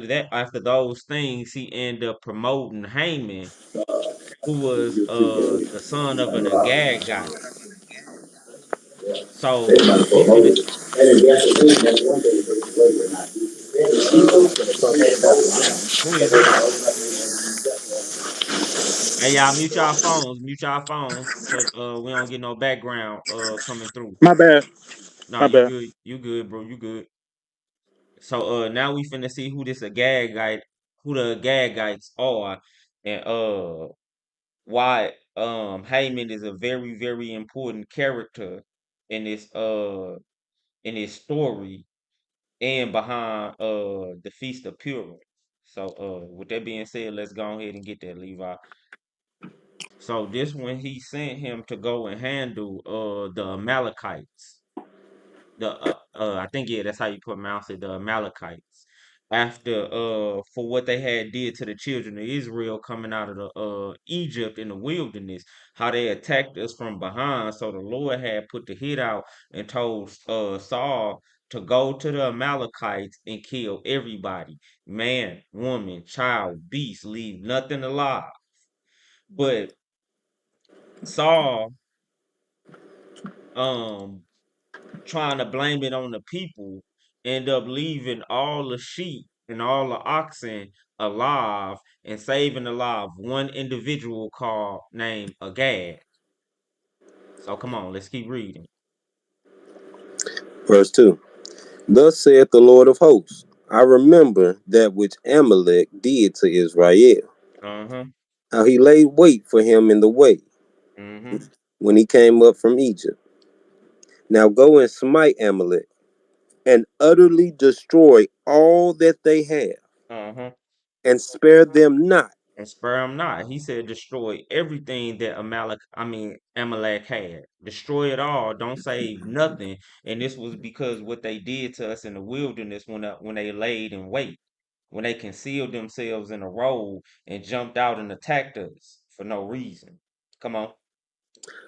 those things he ended up promoting Haman, who was the son of an Agagite. So we finna who is it? Hey y'all, mute y'all phones, so we don't get no background coming through. My bad. Nah, My bad. you good, bro, you good. So now we finna see who this Agagite, who the Agagites are, and why Haman is a very, very important character in this story and behind the Feast of Purim. So with that being said, let's go ahead and get that, Levi. So this one he sent him to go and handle the Amalekites. I think, yeah, that's how you pronounce it, the Amalekites. After for what they had did to the children of Israel coming out of the Egypt in the wilderness, how they attacked us from behind. So the Lord had put the hit out and told Saul to go to the Amalekites and kill everybody, man, woman, child, beast, leave nothing alive. But Saul, um trying to blame it on the people, end up leaving all the sheep and all the oxen alive and saving alive one individual called named Agag. So come on, let's keep reading. Verse 2. Thus saith the Lord of hosts, I remember that which Amalek did to Israel, Uh-huh. how he laid wait for him in the way Mm-hmm. when he came up from Egypt. Now go and smite Amalek, and utterly destroy all that they have, Uh-huh. and spare them not. And spare him not. He said destroy everything that Amalek had. Destroy it all. Don't save nothing. And this was because what they did to us in the wilderness when they laid in wait, when they concealed themselves in a robe and jumped out and attacked us for no reason. Come on.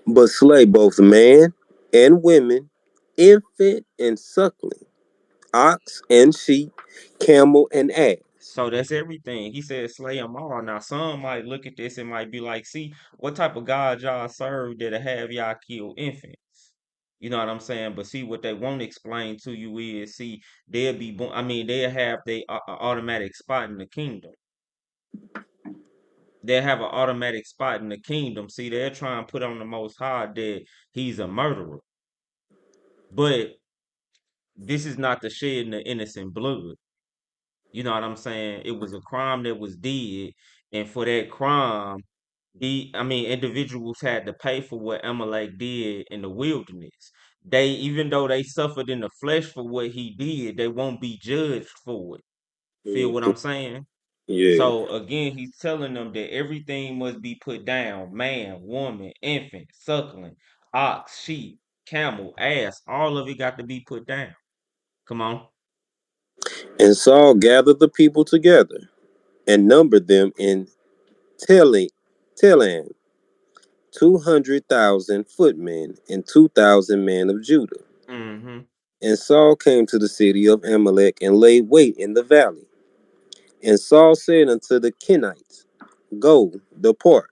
But slay both man and women, infant and suckling, ox and sheep, camel and ass. So that's everything. He said slay them all. Now some might look at this and might be like, see, what type of God y'all serve that'll have y'all kill infants? You know what I'm saying? But see, what they won't explain to you is, see, they'll be born. I mean, they'll have their automatic spot in the kingdom. They'll have an automatic spot in the kingdom. See, they're trying to put on the Most High that he's a murderer. But this is not the shedding of innocent blood. You know what I'm saying? It was a crime that was did, and for that crime, individuals had to pay for what Amalek did in the wilderness. They, even though they suffered in the flesh for what he did, they won't be judged for it. Feel what Mhm. I'm saying? Yeah. So again, he's telling them that everything must be put down: man, woman, infant, suckling, ox, sheep, camel, ass. All of it got to be put down. Come on. And Saul gathered the people together and numbered them in Telan, 200,000 footmen and 2,000 men of Judah. Mm-hmm. And Saul came to the city of Amalek and laid wait in the valley. And Saul said unto the Kenites, Go, depart,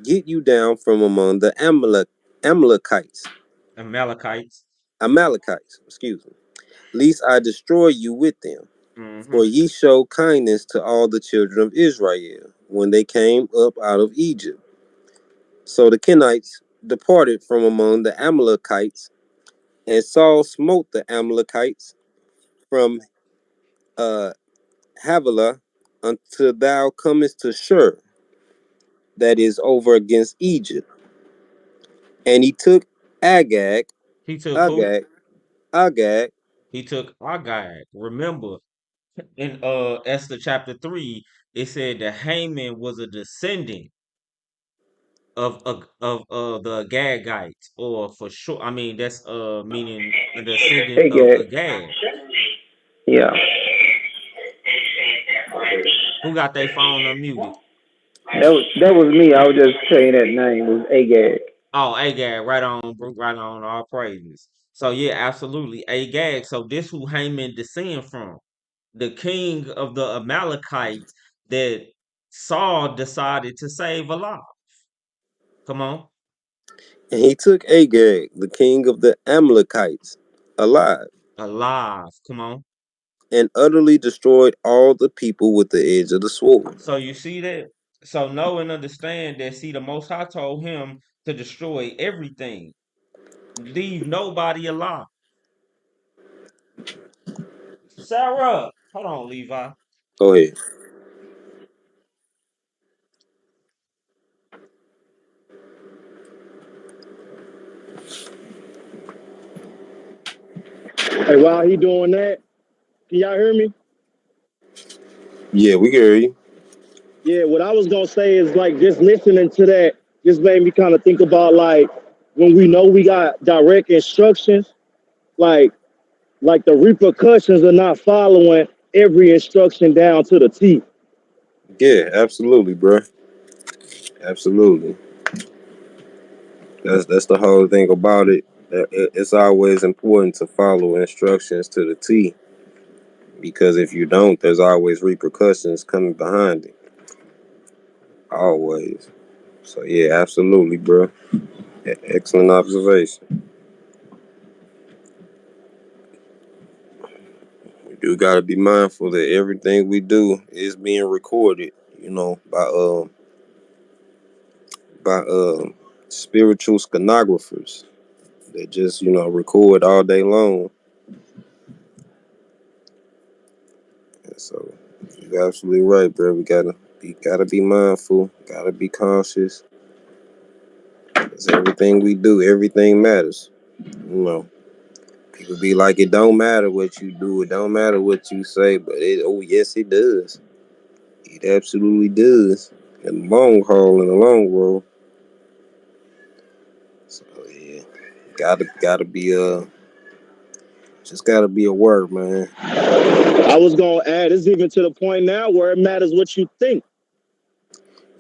get you down from among the Amalekites, Amalekites. Amalekites, excuse me, lest I destroy you with them. Mm-hmm. For ye showed kindness to all the children of Israel when they came up out of Egypt. So the Kenites departed from among the Amalekites, and Saul smote the Amalekites from uh, Havilah until thou comest to Shur, that is over against Egypt. And he took Agag, He took who? Agag, Agag, He took Agag. Remember, in Esther chapter 3, it said that Haman was a descendant of the Agagites, or for sure. I mean, that's meaning the descendant of Agag. Agag. Yeah. Who got their phone unmuted? That was me. I was just saying that name was Agag. Oh, Agag, right on, bro, right on. All praises. So yeah, absolutely, Agag. So this who Haman descend from, the king of the Amalekites that Saul decided to save alive. Come on, And he took Agag, the king of the Amalekites, alive, alive. Come on. and utterly destroyed all the people with the edge of the sword. So you see that? So know and understand that, see, the Most High told him to destroy everything, leave nobody alive. Sarah, hold on, Levi. Go ahead. Hey, while he doing that, can y'all hear me? Yeah, we can hear you. Yeah, what I was gonna say is like just listening to that just made me kind of think about like when we know we got direct instructions, like like the repercussions of not following every instruction down to the T. Yeah, absolutely, bro. Absolutely. That's the whole thing about it. It's always important to follow instructions to the T, because if you don't, there's always repercussions coming behind it. Always. So yeah, absolutely, bro. Excellent observation. We do gotta be mindful that everything we do is being recorded, by spiritual stenographers that just, record all day long. And so you're absolutely right, bro. We gotta be mindful, gotta be cautious. Because everything we do, everything matters. You know, people be like, it don't matter what you do, it don't matter what you say, but oh yes, it does. It absolutely does. In the long haul, in the long road. So yeah, gotta be just gotta be aware, man. I was gonna add, it's even to the point now where it matters what you think.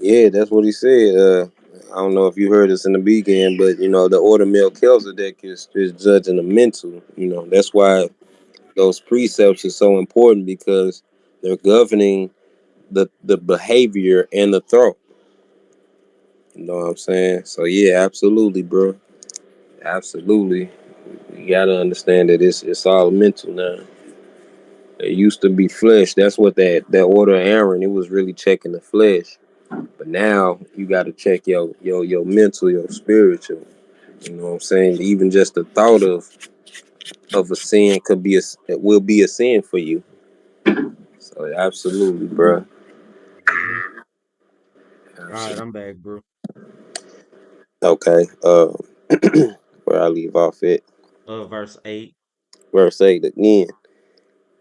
Yeah, that's what he said. I don't know if you heard this in the beginning, but the order Melchizedek is judging the mental. That's why those precepts are so important, because they're governing the behavior and the thought. You know what I'm saying? So yeah, absolutely, bro. Absolutely. You gotta understand that it's all mental now. It used to be flesh. That's what that order of Aaron, it was really checking the flesh. But now you gotta check your mental, your spiritual. You know what I'm saying? Even just the thought of a sin it will be a sin for you. So absolutely, bro. Mhm. All right, Absolutely. I'm back, bro. Okay. Where I leave off at, Verse 8. verse 8 again.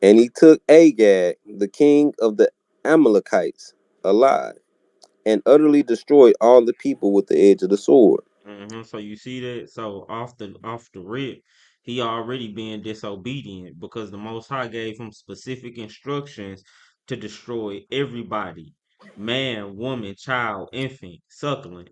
And he took Agag, the king of the Amalekites, alive, and utterly destroyed all the people with the edge of the sword. So you see that? So off the rip, he already being disobedient because the Most High gave him specific instructions to destroy everybody: man, woman, child, infant, suckling,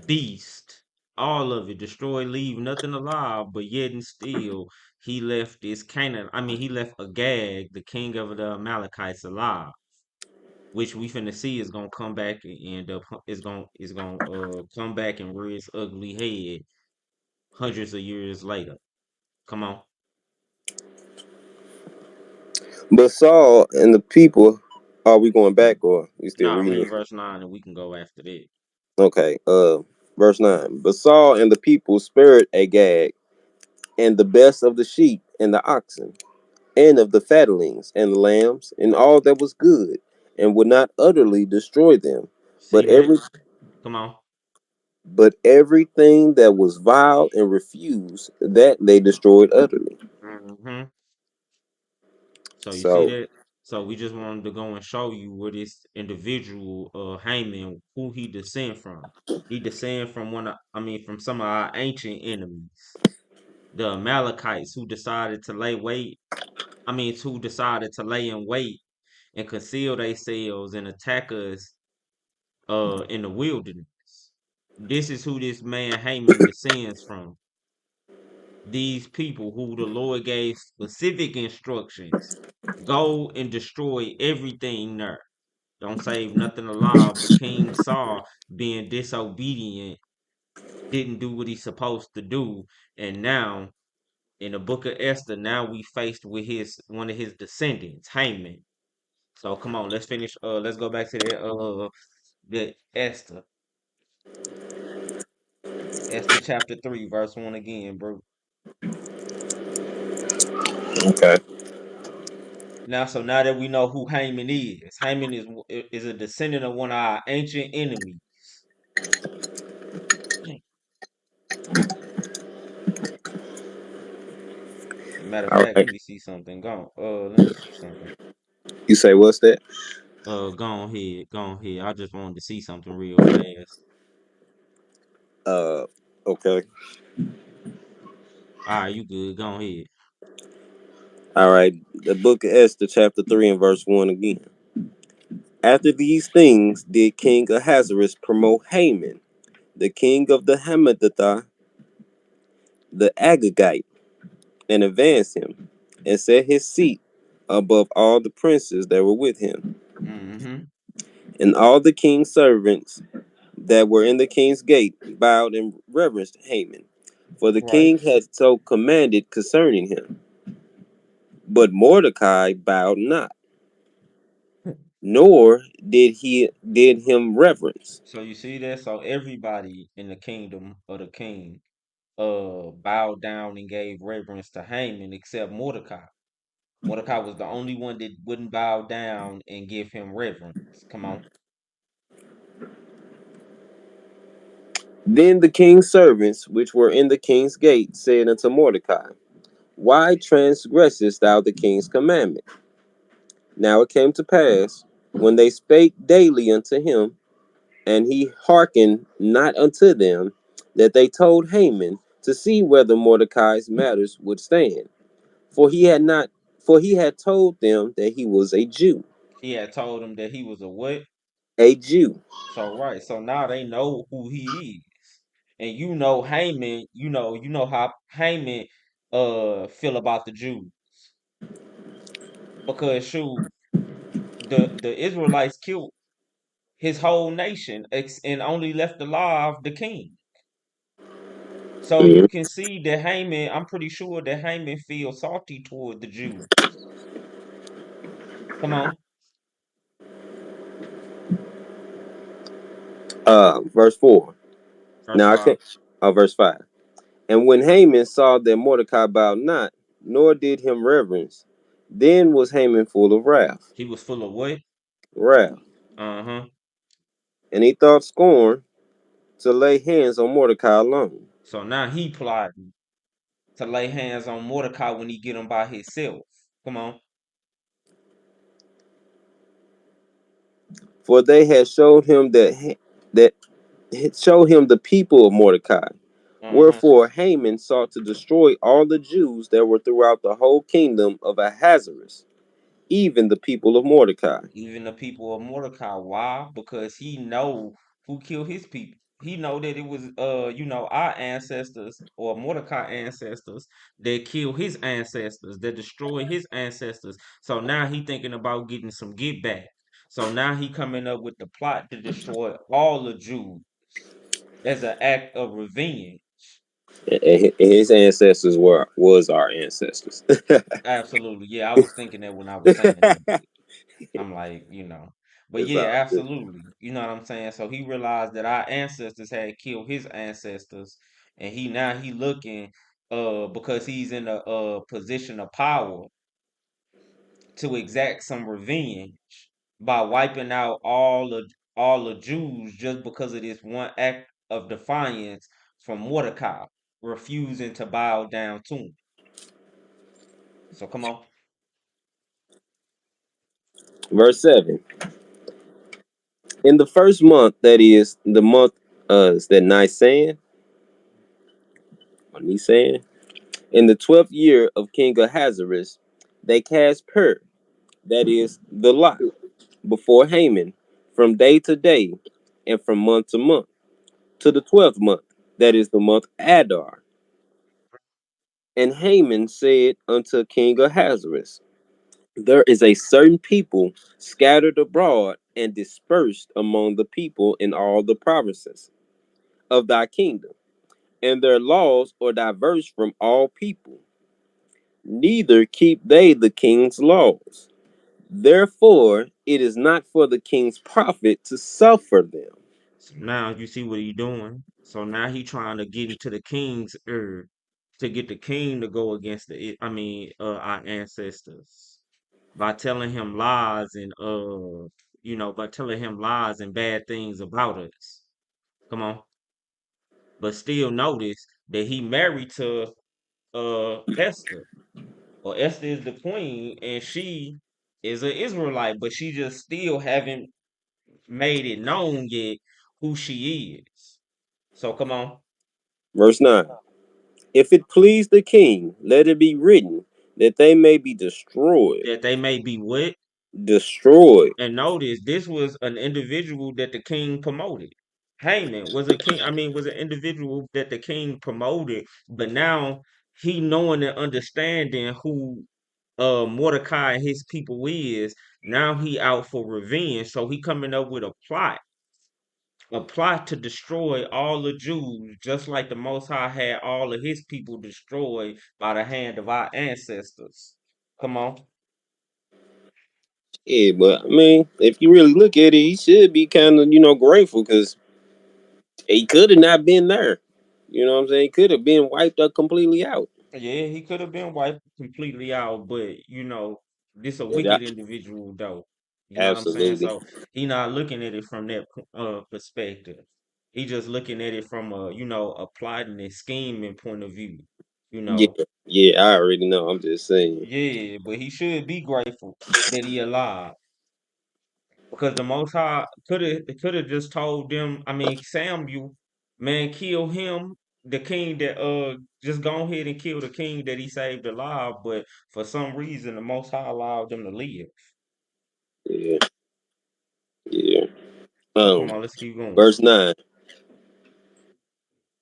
beast, all of it. Destroy, leave nothing alive. But yet and still, he left this Canaan. I mean, he left Agag, the king of the Amalekites, alive, which we finna see is gonna come back and end up is gonna come back and rear its ugly head hundreds of years later. Come on. But Saul and the people, are we going back or we still Nah, reading read it? verse 9 and we can go after that. Okay, verse 9. But Saul and the people spared Agag, and the best of the sheep and the oxen, and of the fatlings and the lambs, and all that was good, and would not utterly destroy them. See But that? every Come on. but everything that was vile and refused, that they destroyed utterly. hmm So you see So that? So we just wanted to go and show you where this individual, Haman, who he descend from. He descend from from some of our ancient enemies, the Amalekites, who decided to lay wait. Who decided to lay in wait and conceal themselves and attack us, in the wilderness. This is who this man Haman descends from. These people who the Lord gave specific instructions: go and destroy everything there. Don't save nothing alive. But King Saul, being disobedient, didn't do what he's supposed to do. And now, in the book of Esther, now we faced with his one of his descendants, Haman. So come on, let's finish. Let's go back to the Esther. Esther chapter 3, verse 1 again, bro. Okay. Now that we know who Haman is, Haman is a descendant of one of our ancient enemies. Matter of All fact, let right. me see something. Let me see something. You say what's that? Go ahead. I just wanted to see something real fast. Uh, okay. All right, you good? Go ahead. All right. The book of Esther, chapter 3 and verse 1 again. After these things did King Ahasuerus promote Haman, the king of the Hammedatha, the Agagite, and advance him, and set his seat above all the princes that were with him. Mm-hmm. And all the king's servants that were in the king's gate bowed and reverenced Haman, for the Right. king had so commanded concerning him. But Mordecai bowed not, nor did him reverence. So you see that? So everybody in the kingdom of the king bowed down and gave reverence to Haman except Mordecai. Mordecai was the only one that wouldn't bow down and give him reverence. Come on. Then the king's servants, which were in the king's gate, said unto Mordecai, why transgressest thou the king's commandment? Now it came to pass, when they spake daily unto him, and he hearkened not unto them, that they told Haman to see whether Mordecai's matters would stand. For he had not for he had told them that he was a Jew. He had told him that he was a what? A Jew. So right. So now they know who he is. And you know Haman, you know how Haman feel about the Jews. Because shoot, the Israelites killed his whole nation and only left alive the king. So you Mhm. can see that Haman, I'm pretty sure that Haman feels salty toward the Jews. Come on, Verse 4. verse Now I 5. can verse 5. And when Haman saw that Mordecai bowed not, nor did him reverence, then was Haman full of wrath. He was full of what? Wrath. Uh-huh. And he thought scorn to lay hands on Mordecai alone. So now he plotting to lay hands on Mordecai when he get him by himself. Come on. For they had showed him that showed him the people of Mordecai. Uh-huh. Wherefore Haman sought to destroy all the Jews that were throughout the whole kingdom of Ahasuerus, even the people of Mordecai. Even the people of Mordecai. Why? Because he know who killed his people. He know that it was our ancestors or Mordecai ancestors that killed his ancestors, that destroyed his ancestors. So now he thinking about getting some get back. So now he coming up with the plot to destroy all the Jews as an act of revenge. And his ancestors was our ancestors. Absolutely. Yeah, I was thinking that when I was saying that. I'm like, but It's yeah, all good. absolutely. You know what I'm saying? So he realized that our ancestors had killed his ancestors, and he looking, because he's in a position of power to exact some revenge by wiping out all the Jews just because of this one act of defiance from Mordecai refusing to bow down to him. So come on. Verse 7. In the first month, that is the month is that Nisan or Nisan, in the 12th year of King Ahasuerus, they cast Pur, that is the lot, before Haman from day to day and from month to month, to the 12th month, that is the month Adar. And Haman said unto King Ahasuerus, there is a certain people scattered abroad and dispersed among the people in all the provinces of thy kingdom, and their laws are diverse from all people, neither keep they the king's laws. Therefore, it is not for the king's profit to suffer them. So now you see what he doing. So now he trying to get into the king's ear to get the king to go against our ancestors by telling him lies and by telling him lies and bad things about us. Come on. But still notice that he married to Esther. Or Esther is the queen and she is an Israelite, but she just still haven't made it known yet who she is. So come on. Verse 9. If it please the king, let it be written that they may be destroyed. That they may be what? Destroyed. And notice this was an individual that the king promoted. Haman was a king, was an individual that the king promoted, but now he knowing and understanding who Mordecai and his people is, now he out for revenge. So he coming up with a plot to destroy all the Jews, just like the Most High had all of his people destroyed by the hand of our ancestors. Come on. Yeah, but I mean, if you really look at it, he should be kind of, grateful because he could have not been there. You know what I'm saying? He could have been wiped up completely out. Yeah, he could have been wiped completely out, but this a Yeah, wicked individual though. You know what I'm saying? absolutely. So he not looking at it from that perspective. He just looking at it from a plotting and scheming point of view. You Yeah, know. yeah, I already know. I'm just saying. Yeah, but he should be grateful that he alive. Because the Most High could have just told them. Samuel, man, kill him, the king that just go ahead and kill the king that he saved alive. But for some reason, the Most High allowed them to live. Yeah, yeah. So come on, let's keep going. Verse 9.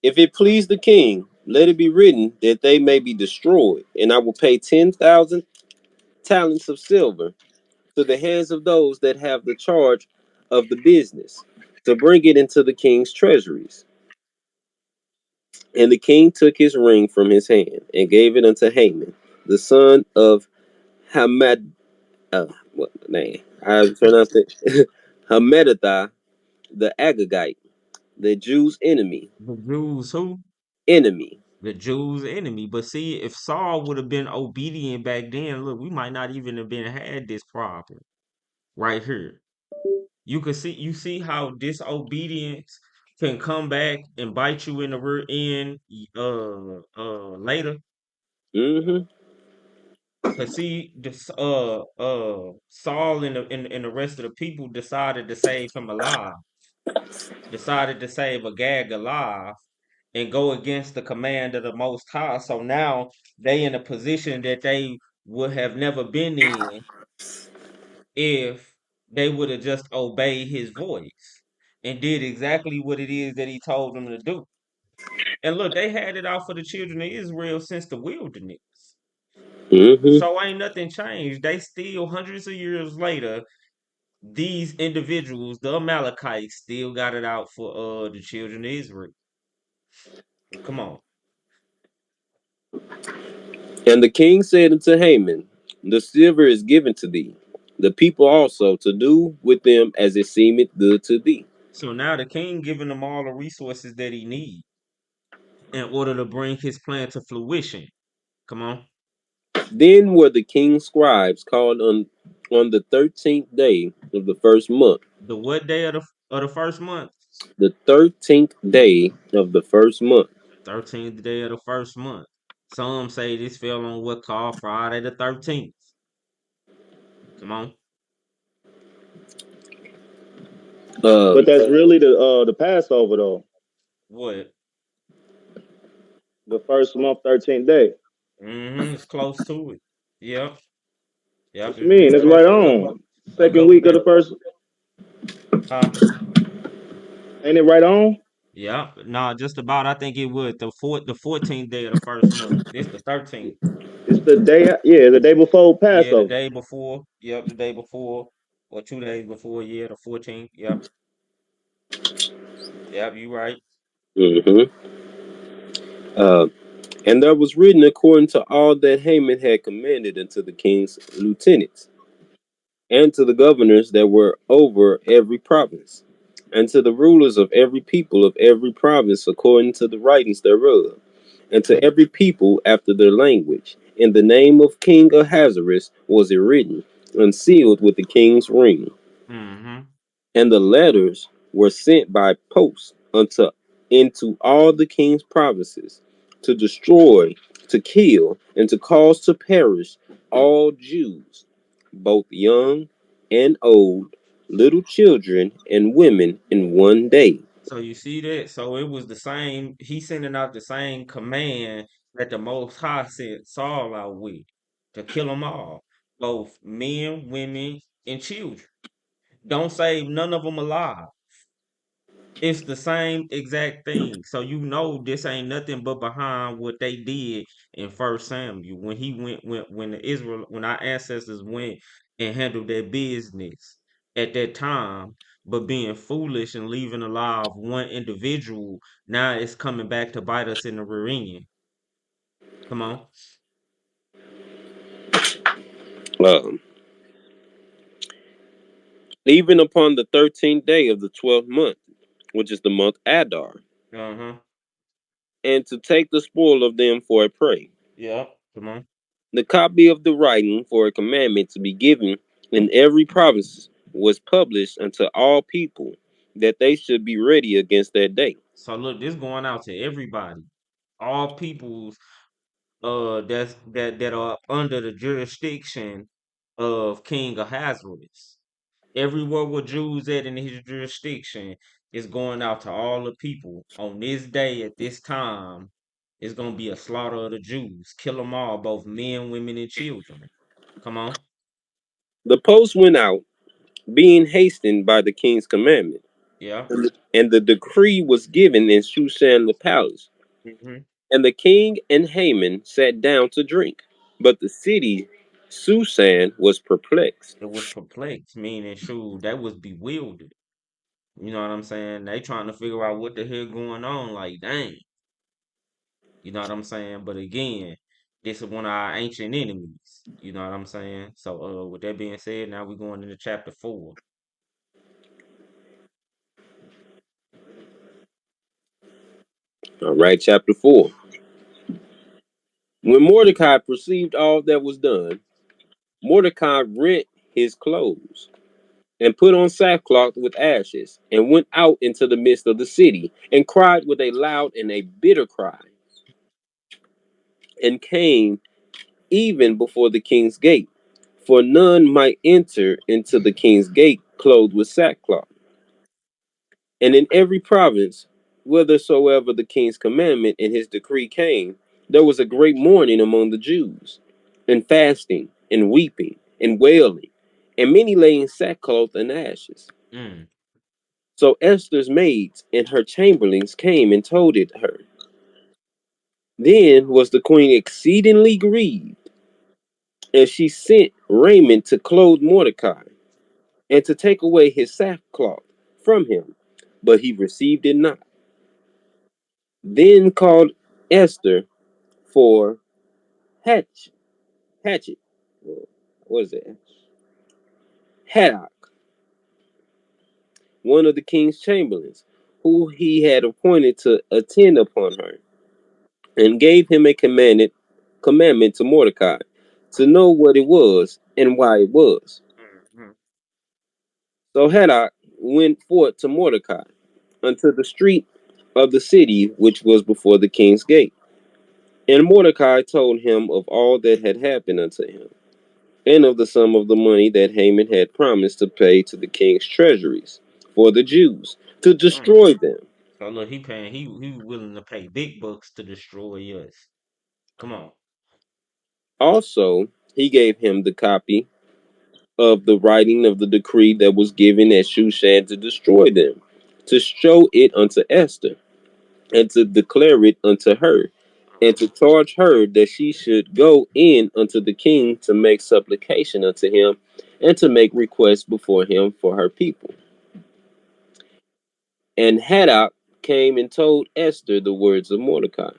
If it please the king, let it be written that they may be destroyed, and I will pay 10,000 talents of silver to the hands of those that have the charge of the business, to bring it into the king's treasuries. And the king took his ring from his hand and gave it unto Haman, the son of Hamad. What name? I pronounced it. Hammedatha, the Agagite, the Jews' enemy. The Jews who? Enemy. The Jews' enemy. But see, if Saul would have been obedient back then, look, we might not even have been had this problem right here. You see how disobedience can come back and bite you in the rear end later. Mm-hmm. Cause see this Saul and the rest of the people decided to save him alive, decided to save Agag alive and go against the command of the Most High. So now they in a position that they would have never been in if they would have just obeyed his voice and did exactly what it is that he told them to do. And look, they had it out for the children of Israel since the wilderness. Mm-hmm. So ain't nothing changed. They still, hundreds of years later, these individuals, the Amalekites, still got it out for the children of Israel. Come on. And the king said unto Haman, the silver is given to thee, the people also to do with them as it seemeth good to thee. So now the king giving them all the resources that he need in order to bring his plan to fruition. Come on. Then were the king's scribes called on the 13th day of the first month. The what day of the first month? The 13th day of the first month. 13th day of the first month. Some say this fell on what called Friday the 13th. Come on. Uh, But that's really the Passover though. What? The first month, 13th day. It's close to it. Yep. Yep. What you It's mean? It's close right to on. a Second little week of bit. the first. Huh? Ain't it right on? Yeah, no, just about. I think it would the 14th day of the first month. This the 13th. It's the day. Yeah, the day before Yeah, the Passover. day before. Yep, the day before or 2 days before. Yeah, the 14th. Yep, yep. You right. mhm. uh, and there was written according to all that Haman had commanded unto the king's lieutenants, and to the governors that were over every province, and to the rulers of every people of every province according to the writings thereof, and to every people after their language. In the name of King Ahasuerus was it written, and sealed with the king's ring. Mm-hmm. And the letters were sent by post unto into all the king's provinces, to destroy, to kill, and to cause to perish all Jews, both young and old, little children and women, in one day. So you see that? So it was the same. He sending out the same command that the Most High sent Saul out with to kill them all, both men, women, and children. Don't save none of them alive. It's the same exact thing. So you know this ain't nothing but behind what they did in First Samuel when he went when the Israel when our ancestors went and handled their business at that time, but being foolish and leaving alive one individual, now it's coming back to bite us in the rear end. Come on. Um, Even upon the 13th day of the 12th month, which is the month Adar, Uh-huh. and to take the spoil of them for a prey. Yep. Come on. The copy of the writing for a commandment to be given in every province was published unto all people, that they should be ready against that day. So look, this going out to everybody. All peoples that are under the jurisdiction of King Ahasuerus. Everywhere where Jews at in his jurisdiction is going out to all the people on this day at this time. It's gonna be a slaughter of the Jews. Kill them all, both men, women, and children. Come on. The post went out, being hastened by the king's commandment, Yeah. and the decree was given in Shushan the palace. hmm And the king and Haman sat down to drink. But the city, Susan, was perplexed. It was perplexed, meaning shoot, that was bewildered. You know what I'm saying? They trying to figure out what the hell going on. Like, dang. You know what I'm saying? But again, this is one of our ancient enemies. You know what I'm saying? So with that being said, now we're going into chapter 4. All right, chapter 4. When Mordecai perceived all that was done, Mordecai rent his clothes and put on sackcloth with ashes, and went out into the midst of the city, and cried with a loud and a bitter cry, and came even before the king's gate. For none might enter into the king's gate clothed with sackcloth. And in every province, whithersoever the king's commandment and his decree came, there was a great mourning among the Jews, and fasting, and weeping, and wailing, and many lay in sackcloth and ashes. Mm, So Esther's maids and her chamberlains came and told it her. Then was the queen exceedingly grieved, and she sent raiment to clothe Mordecai, and to take away his sackcloth from him, but he received it not. Then called Esther for Hatch, Hatchet, what is it? Haddock, one of the king's chamberlains, who he had appointed to attend upon her, and gave him a commandment to Mordecai, to know what it was and why it was. mm. So Haddock went forth to Mordecai unto the street of the city which was before the king's gate. And Mordecai told him of all that had happened unto him, and of the sum of the money that Haman had promised to pay to the king's treasuries for the Jews to Mm. destroy them. So look, he paying. He willing to pay big bucks to destroy us. Come on. Also, he gave him the copy of the writing of the decree that was given at Shushan to destroy them, to show it unto Esther, and to declare it unto her, and to charge her that she should go in unto the king to make supplication unto him, and to make request before him for her people. And Haddock came and told Esther the words of Mordecai.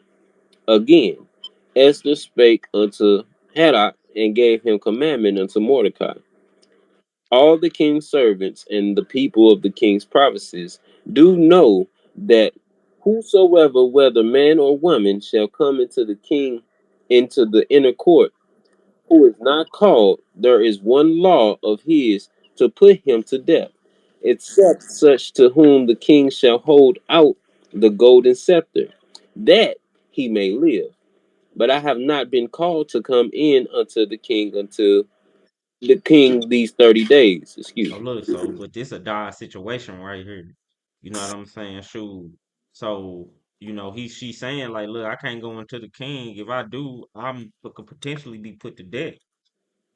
Again, Esther spake unto Haddock and gave him commandment unto Mordecai. All the king's servants and the people of the king's provinces do know that whosoever, whether man or woman, shall come into the king into the inner court, who is not called, there is one law of his to put him to death, except such to whom the king shall hold out the golden scepter, that he may live. But I have not been called to come in unto the king until the king these 30 days. Excuse So me. look, so but this a dire situation right here. You know what I'm saying? Shoot. So, she's saying like, look, I can't go into the king. If I do, could potentially be put to death.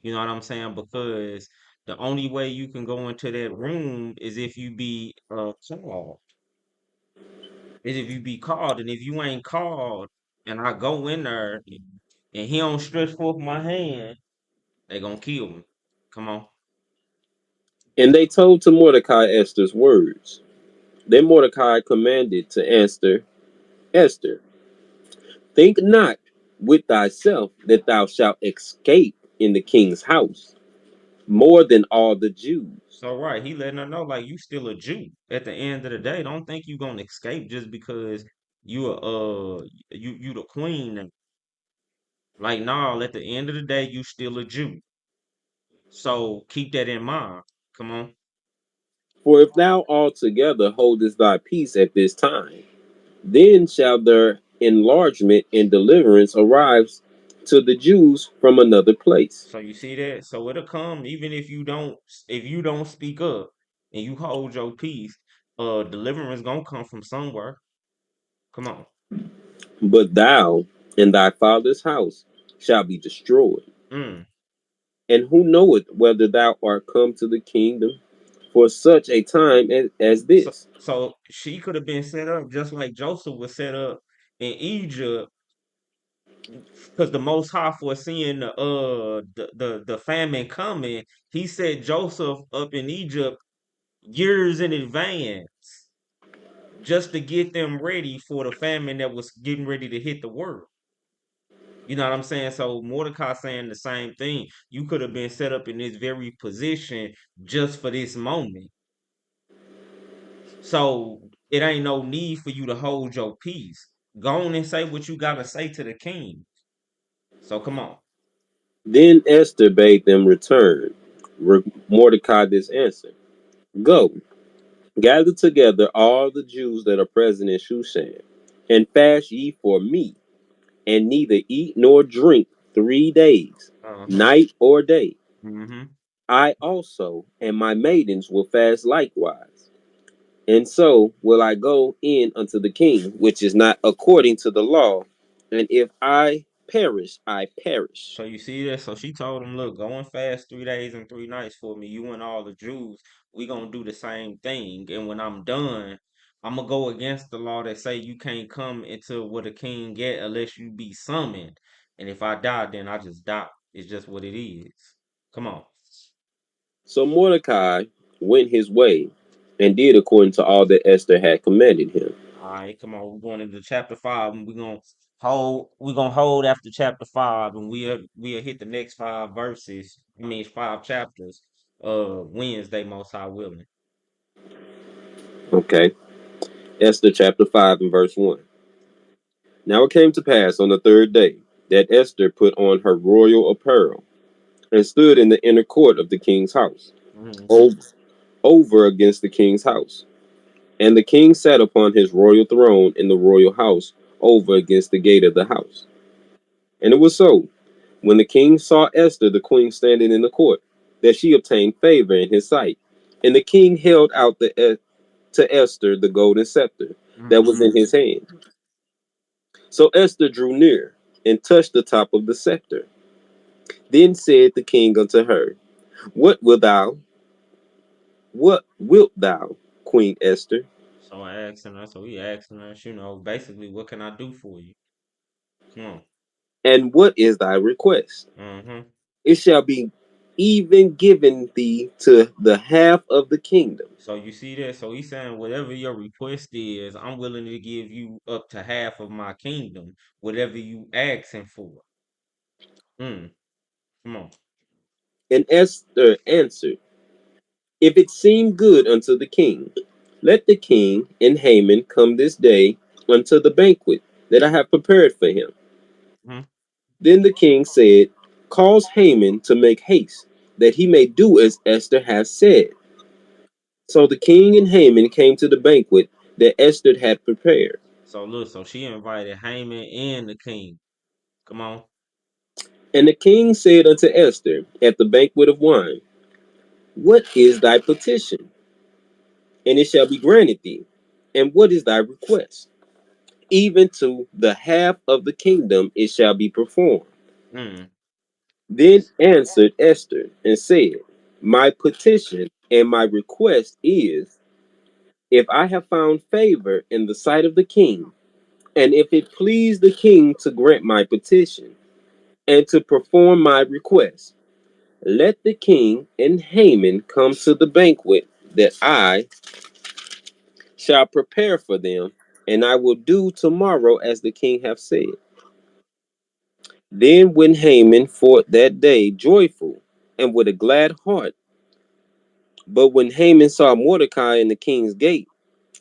You know what I'm saying? Because the only way you can go into that room is if you be called. Is if you be called. And if you ain't called and I go in there and he don't stretch forth my hand, they gonna kill me. Come on. And they told to Mordecai Esther's words. Then Mordecai commanded to Esther, think not with thyself that thou shalt escape in the king's house more than all the Jews. So right, he letting her know like you still a Jew. At the end of the day, don't think you gonna escape just because you a you the queen. Like no, at the end of the day, you still a Jew. So keep that in mind. Come on. For if thou altogether holdest thy peace at this time, then shall their enlargement and deliverance arise to the Jews from another place. So you see that? So it'll come even if you don't speak up and you hold your peace, deliverance gonna come from somewhere. Come on. But thou and thy father's house shall be destroyed. Mm. And who knoweth whether thou art come to the kingdom for such a time as So this? so she could have been set up just like Joseph was set up in Egypt because the Most High foreseeing the famine coming, he set Joseph up in Egypt years in advance just to get them ready for the famine that was getting ready to hit the world. You know what I'm saying? So Mordecai saying the same thing. You could have been set up in this very position just for this moment. So it ain't no need for you to hold your peace. Go on and say what you gotta say to the king. So come on. Then Esther bade them return. Mordecai this answer: Go, gather together all the Jews that are present in Shushan, and fast ye for me, and neither eat nor drink 3 days, Uh-huh. night or day. Mm-hmm. I also and my maidens will fast likewise. And so will I go in unto the king, which is not according to the law. And if I perish, I perish. So you see that? So she told him, look, go and fast 3 days and 3 nights for me. You and all the Jews, we gonna do the same thing. And when I'm done, I'm gonna go against the law that say you can't come into where the king get unless you be summoned. And if I die, then I just die. It's just what it is. Come on. So Mordecai went his way and did according to all that Esther had commanded him. All right, come on. We're going into chapter 5, and we're gonna hold after chapter 5, and we'll hit the next 5 verses. I mean 5 chapters. Wednesday, most high willing. Okay. Esther chapter 5 and verse 1. Now it came to pass on the third day that Esther put on her royal apparel and stood in the inner court of the king's house, Mm-hmm. over, over against the king's house. And the king sat upon his royal throne in the royal house over against the gate of the house. And it was so, when the king saw Esther, the queen, standing in the court, that she obtained favor in his sight. And the king held out to Esther the golden scepter that was Mm-hmm. in his hand. So Esther drew near and touched the top of the scepter. Then said the king unto her, What wilt thou? What wilt thou, Queen Esther? So I asking us, so he asking us, basically, what can I do for you? Come on. And what is thy request? Mm-hmm. It shall be even given thee to the half of the kingdom. So you see that? So he's saying whatever your request is, I'm willing to give you up to half of my kingdom, whatever you asking for. Mm, come on. And Esther answered, If it seem good unto the king, let the king and Haman come this day unto the banquet that I have prepared for him. Mm-hmm. Then the king said, Cause Haman to make haste, that he may do as Esther hath said. So the king and Haman came to the banquet that Esther had prepared. So look, so she invited Haman and the king. Come on. And the king said unto Esther at the banquet of wine, What is thy petition? And it shall be granted thee. And what is thy request? Even to the half of the kingdom it shall be performed. Mm, Then answered Esther and said, My petition and my request is, if I have found favor in the sight of the king, and if it please the king to grant my petition, and to perform my request, let the king and Haman come to the banquet that I shall prepare for them, and I will do tomorrow as the king hath said. Then went Haman forth that day joyful and with a glad heart. But when Haman saw Mordecai in the king's gate,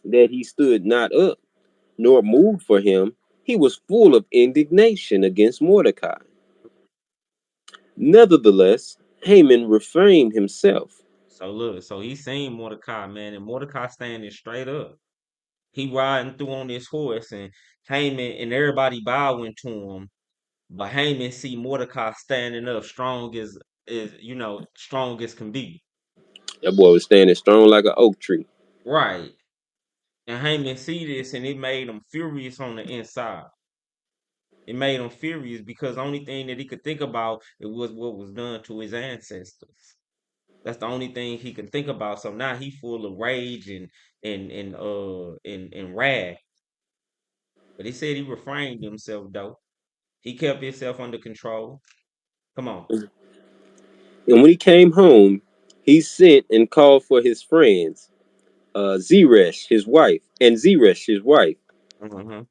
that he stood not up, nor moved for him, he was full of indignation against Mordecai. Nevertheless, Haman refrained himself. so look, so he seen Mordecai, man, and Mordecai standing straight up. He riding through on this horse, and Haman and everybody bowing to him. But Haman see Mordecai standing up, strong as can be. That boy was standing strong like an oak tree. Right. And Haman see this, and it made him furious on the inside. It made him furious because the only thing that he could think about it was what was done to his ancestors. That's the only thing he can think about. So now he full of rage and wrath. But he said he refrained himself though. He kept himself under control. Come on. And when he came home, he sent and called for his friends, Zeresh, his wife, and Zeresh, his wife. Mm-hmm.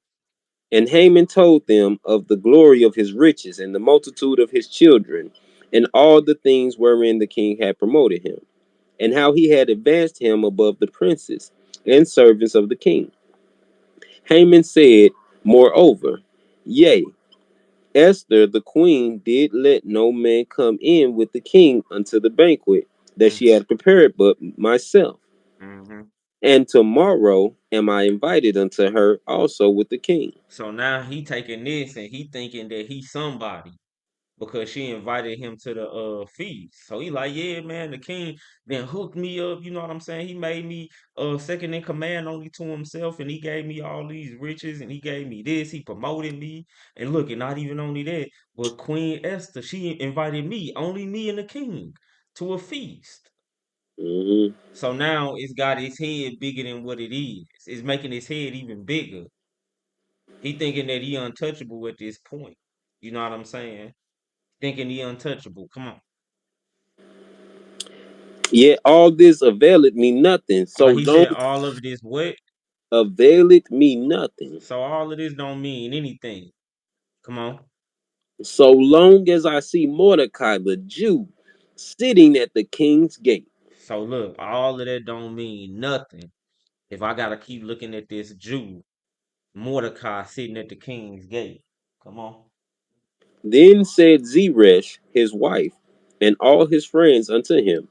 And Haman told them of the glory of his riches and the multitude of his children, and all the things wherein the king had promoted him, and how he had advanced him above the princes and servants of the king. Haman said, Moreover, yea, Esther the queen did let no man come in with the king unto the banquet that she had prepared but myself. Mm-hmm. And tomorrow am I invited unto her also with the king. So now he taking this and he thinking that he's somebody because she invited him to the feast. So he like, yeah, man, the king then hooked me up. You know what I'm saying? He made me second in command only to himself, and he gave me all these riches, and he gave me this. He promoted me, and look, and not even only that, but Queen Esther, she invited me, only me and the king, to a feast. Hmm. So now it's got his head bigger than what it is. It's making his head even bigger. He thinking that he untouchable at this point. You know what I'm saying? Thinking he untouchable. Come on. Yet all this availeth me nothing, so He long said all of this what? availeth me nothing, So all of this don't mean anything. Come on. so long as I see Mordecai the Jew sitting at the king's gate. So look, all of that don't mean nothing. If I gotta keep looking at this Jew, Mordecai sitting at the king's gate. Come on. Then said Zeresh his wife and all his friends unto him,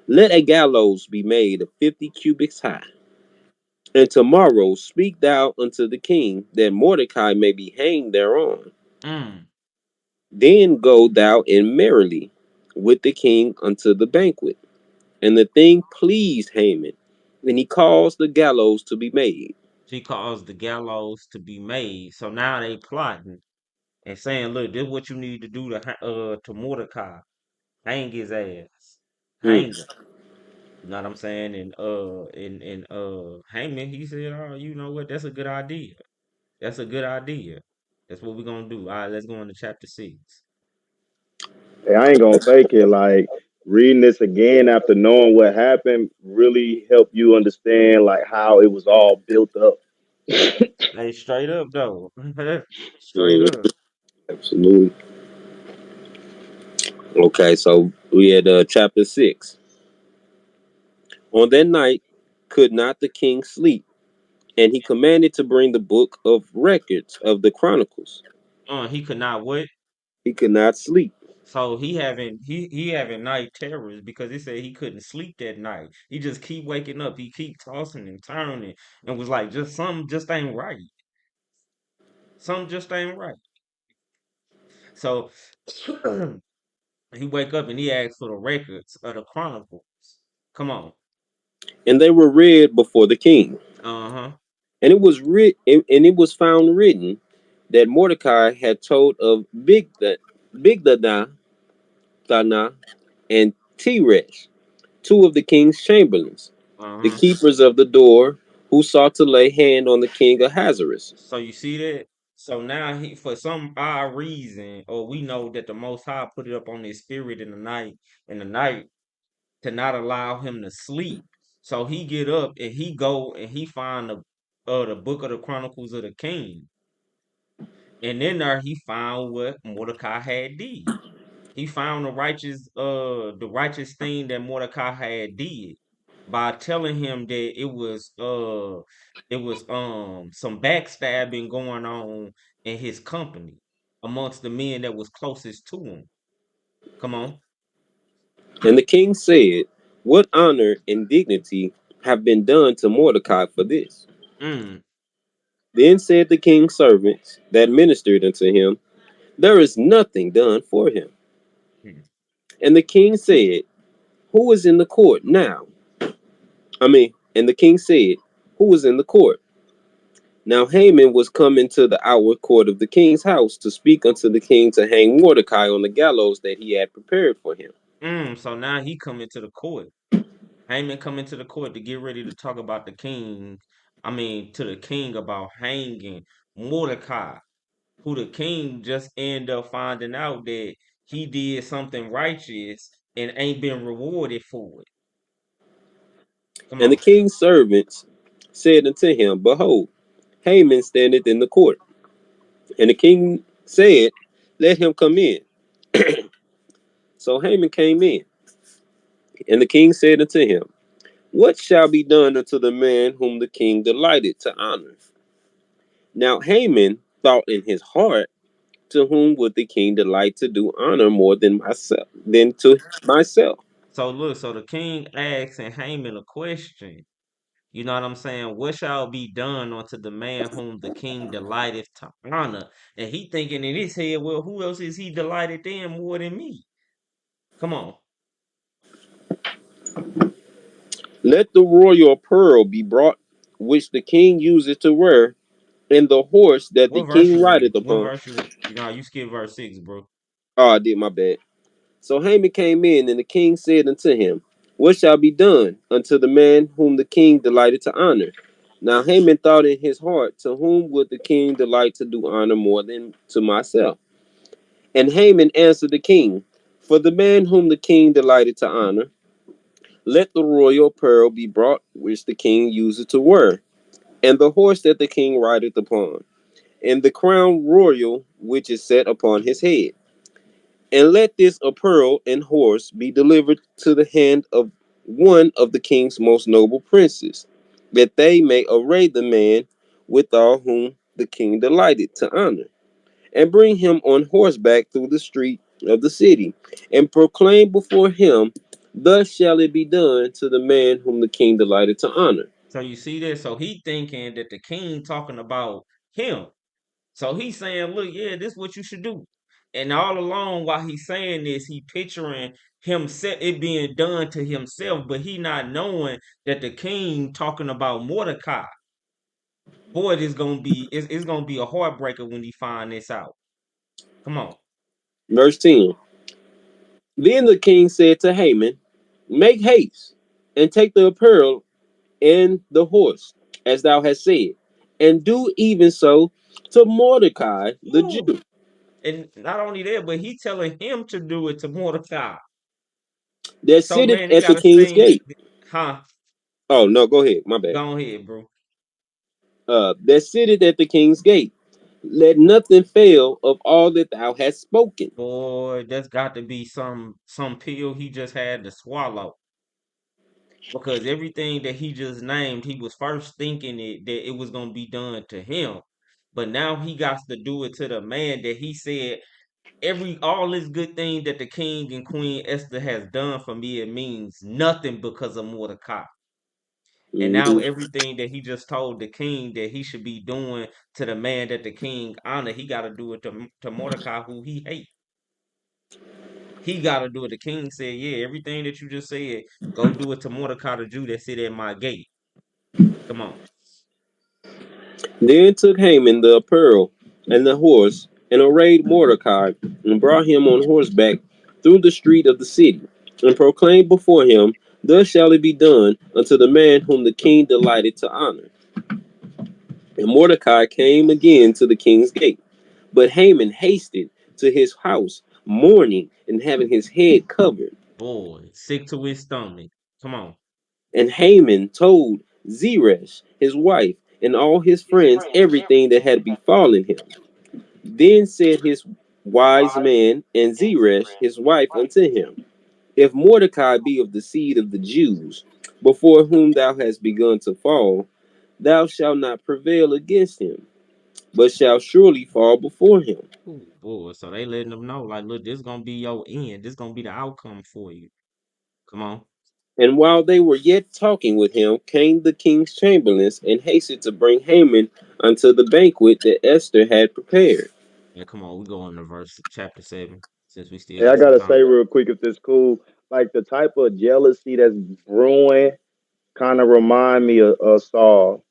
Let a gallows be made of 50 cubits high, and tomorrow speak thou unto the king, that Mordecai may be hanged thereon. Mm. Then go thou in merrily with the king unto the banquet. And the thing pleased Haman, And he caused the gallows to be made. She caused the gallows to be made. So now they plotting and saying, "Look, this is what you need to do to Mordecai. Hang his ass, Mm. hang him." You know what I'm saying? And Haman, he said, "Oh, you know what? That's a good idea. That's a good idea. That's what we're gonna do. All right, let's go into chapter 6." Hey, I ain't gonna fake it. Like reading this again after knowing what happened really helped you understand like how it was all built up. Hey, straight up though, straight Mm, up. absolutely. Okay, so we had chapter 6. On that night could not the king sleep, and he commanded to bring the book of records of the chronicles. He could not what? He could not sleep. So he having night terrors because he said he couldn't sleep that night. He just keep waking up. He keep tossing and turning and was like, just something just ain't right. Something just ain't right. So he wake up and he asks for the records of the chronicles. Come on. And they were read before the king. Uh-huh. And it was found written that Mordecai had told of Bigthana and Teresh, two of the king's chamberlains, the Uh-huh. keepers of the door, who sought to lay hand on the king of Ahasuerus. So you see that? So now he, for some odd reason, or we know that the Most High put it up on his spirit in the night, to not allow him to sleep. So he get up and he go and he find the book of the Chronicles of the King, and in there he found what Mordecai had did. He found the righteous thing that Mordecai had did by telling him that it was some backstabbing going on in his company amongst the men that was closest to him. Come on. And the king said, "What honor and dignity have been done to Mordecai for this?" Mm. Then said the king's servants that ministered unto him, "There is nothing done for him." Mm. And the king said, "Who is in the court now?" And the king said, "Who is in the court?" Now Haman was come into the outward court of the king's house to speak unto the king to hang Mordecai on the gallows that he had prepared for him. So now he come into the court. Haman come into the court to get ready to talk about the king. I mean, to the king about hanging Mordecai, who the king just end up finding out that he did something righteous and ain't been rewarded for it. Come And the on. king's servants said unto him, Behold, Haman standeth in the court. And the king said, Let him come in. So Haman came in, and the king said unto him, What shall be done unto the man whom the king delighted to honor? Now Haman thought in his heart, To whom would the king delight to do honor more than to myself? So look, so the king asks and Haman a question. You know what I'm saying? What shall be done unto the man whom the king delighteth to honor? And he thinking in his head, well, who else is he delighted in more than me? Come on. Let the royal pearl be brought, which the king uses to wear, and the horse that the What verse king you in? rideth What upon. verse you know, you skip verse 6, bro. Oh, I did my bad. So Haman came in, and the king said unto him, What shall be done unto the man whom the king delighted to honor? Now Haman thought in his heart, To whom would the king delight to do honor more than to myself? And Haman answered the king, For the man whom the king delighted to honor, let the royal pearl be brought, which the king useth to wear, and the horse that the king rideth upon, and the crown royal which is set upon his head. And let this a pearl and horse be delivered to the hand of one of the king's most noble princes, that they may array the man withal whom the king delighted to honor, and bring him on horseback through the street of the city, and proclaim before him, Thus shall it be done to the man whom the king delighted to honor. So you see this? So he thinking that the king talking about him. So he's saying, look, yeah, this is what you should do. And all along while he's saying this, he picturing himself, it being done to himself, but he not knowing that the king talking about Mordecai. Boy, it's gonna be a heartbreaker when he find this out. Come on. Verse 10. Then the king said to Haman, make haste and take the apparel and the horse, as thou hast said, and do even so to Mordecai the Woo. Jew, And not only that, but he telling him to do it to Mordecai. that So sitteth man, it at the gotta king's seem, gate. huh? Oh no, go ahead. My bad. Go ahead, bro. That sitteth at the king's gate. Let nothing fail of all that thou hast spoken. Boy, that's got to be some pill he just had to swallow. Because everything that he just named, he was first thinking that it was gonna be done to him. But now he got to do it to the man that he said all this good thing that the king and queen Esther has done for me, it means nothing because of Mordecai. And now Mhm. everything that he just told the king that he should be doing to the man that the king honor, he got to do it to Mordecai, who he hate. He got to do it. The king said, "Yeah, everything that you just said, go do it to Mordecai the Jew that sit at my gate." Come on. Then took Haman the apparel and the horse, and arrayed Mordecai, and brought him on horseback through the street of the city, and proclaimed before him, thus shall it be done unto the man whom the king delighted to honor. And Mordecai came again to the king's gate. But Haman hasted to his house, mourning and having his head covered. Boy, sick to his stomach. Come on. And Haman told Zeresh, his wife, and all his friends everything that had befallen him. Then said his wise man and Zeresh, his wife, unto him, if Mordecai be of the seed of the Jews, before whom thou hast begun to fall, thou shalt not prevail against him, but shalt surely fall before him. Ooh, boy, so they letting them know, like, look, this gonna be your end. This gonna be the outcome for you. Come on. And while they were yet talking with him, came the king's chamberlains and hasted to bring Haman unto the banquet that Esther had prepared. Yeah, come on. We go on to verse chapter 7, since we still Hey, I got some gotta say time. real quick if it's cool, like the type of jealousy that's brewing kind of remind me of Saul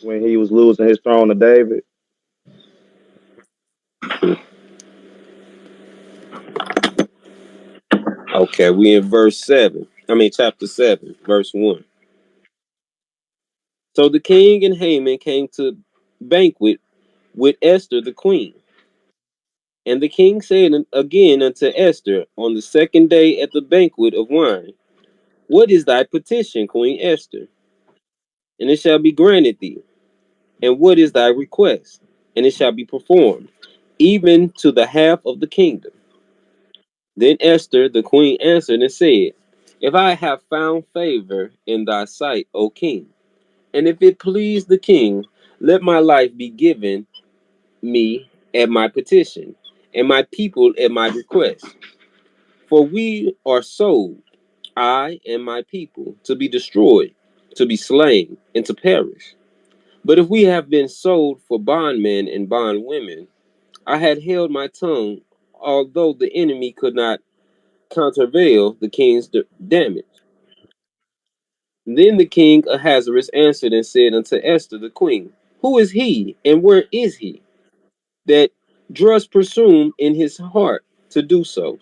when he was losing his throne to David. Okay, we in verse 7. Chapter 7, verse 1. So the king and Haman came to banquet with Esther the queen. And the king said again unto Esther on the second day at the banquet of wine, what is thy petition, Queen Esther? And it shall be granted thee. And what is thy request? And it shall be performed, even to the half of the kingdom. Then Esther the queen answered and said, if I have found favor in thy sight, O king, and if it please the king, let my life be given me at my petition, and my people at my request. For we are sold, I and my people, to be destroyed, to be slain, and to perish. But if we have been sold for bondmen and bondwomen, I had held my tongue, although the enemy could not countervail the king's damage. Then the king Ahasuerus answered and said unto Esther the queen, who is he, and where is he, that durst presume in his heart to do so?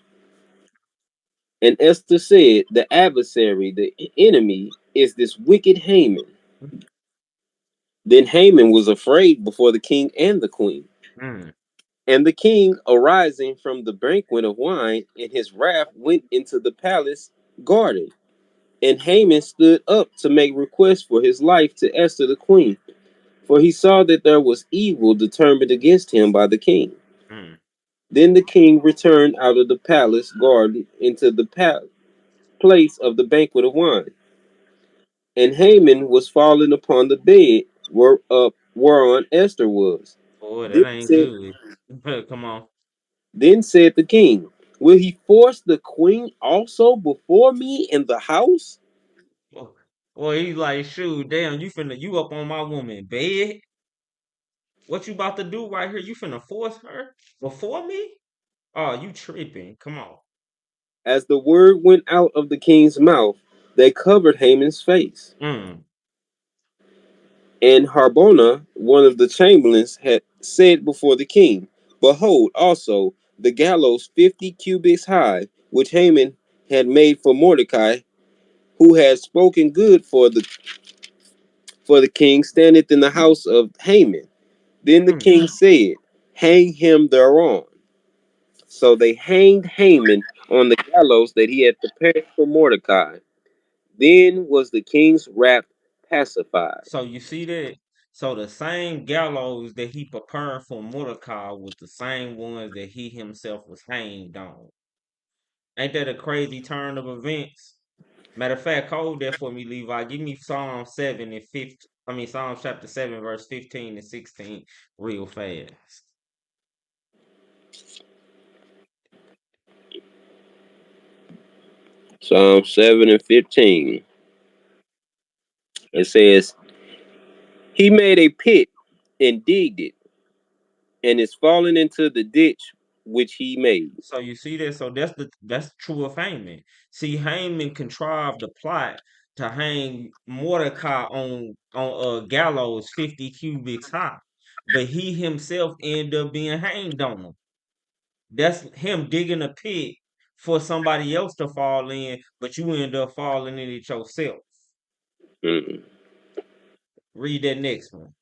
And Esther said, the adversary, the enemy, is this wicked Haman. Then Haman was afraid before the king and the queen. Mm, And the king, arising from the banquet of wine, in his wrath went into the palace garden. And Haman stood up to make request for his life to Esther the queen, for he saw that there was evil determined against him by the king. mm. Then the king returned out of the palace garden into the place of the banquet of wine. And Haman was fallen upon the bed whereon Esther was. Boy, Then that ain't said, good. Come on. then said the king, will he force the queen also before me in the house? Boy, boy, he's like, shoot, damn, you up on my woman bed? What you about to do right here? You finna force her before me? Oh, you tripping. Come on. As the word went out of the king's mouth, they covered Haman's face. Mm. And Harbona, one of the chamberlains, had said before the king, "Behold, also the gallows 50 cubits high, which Haman had made for Mordecai, who had spoken good for the king, standeth in the house of Haman." Then the Mm. king said, "Hang him thereon." So they hanged Haman on the gallows that he had prepared for Mordecai. Then was the king's wrath pacified. So you see that? So the same gallows that he prepared for Mordecai was the same ones that he himself was hanged on. Ain't that a crazy turn of events? Matter of fact, hold that for me, Levi. Give me Psalm 7 and 15. I mean Psalm chapter 7, verse 15 and 16 real fast. Psalm 7 and 15. It says, "He made a pit and digged it, and is fallen into the ditch which he made." So you see that? So that's true of Haman. See, Haman contrived the plot to hang Mordecai on gallows 50 cubits high, but he himself ended up being hanged on them. That's him digging a pit for somebody else to fall in, but you end up falling in it yourself. Mm. Read that next one,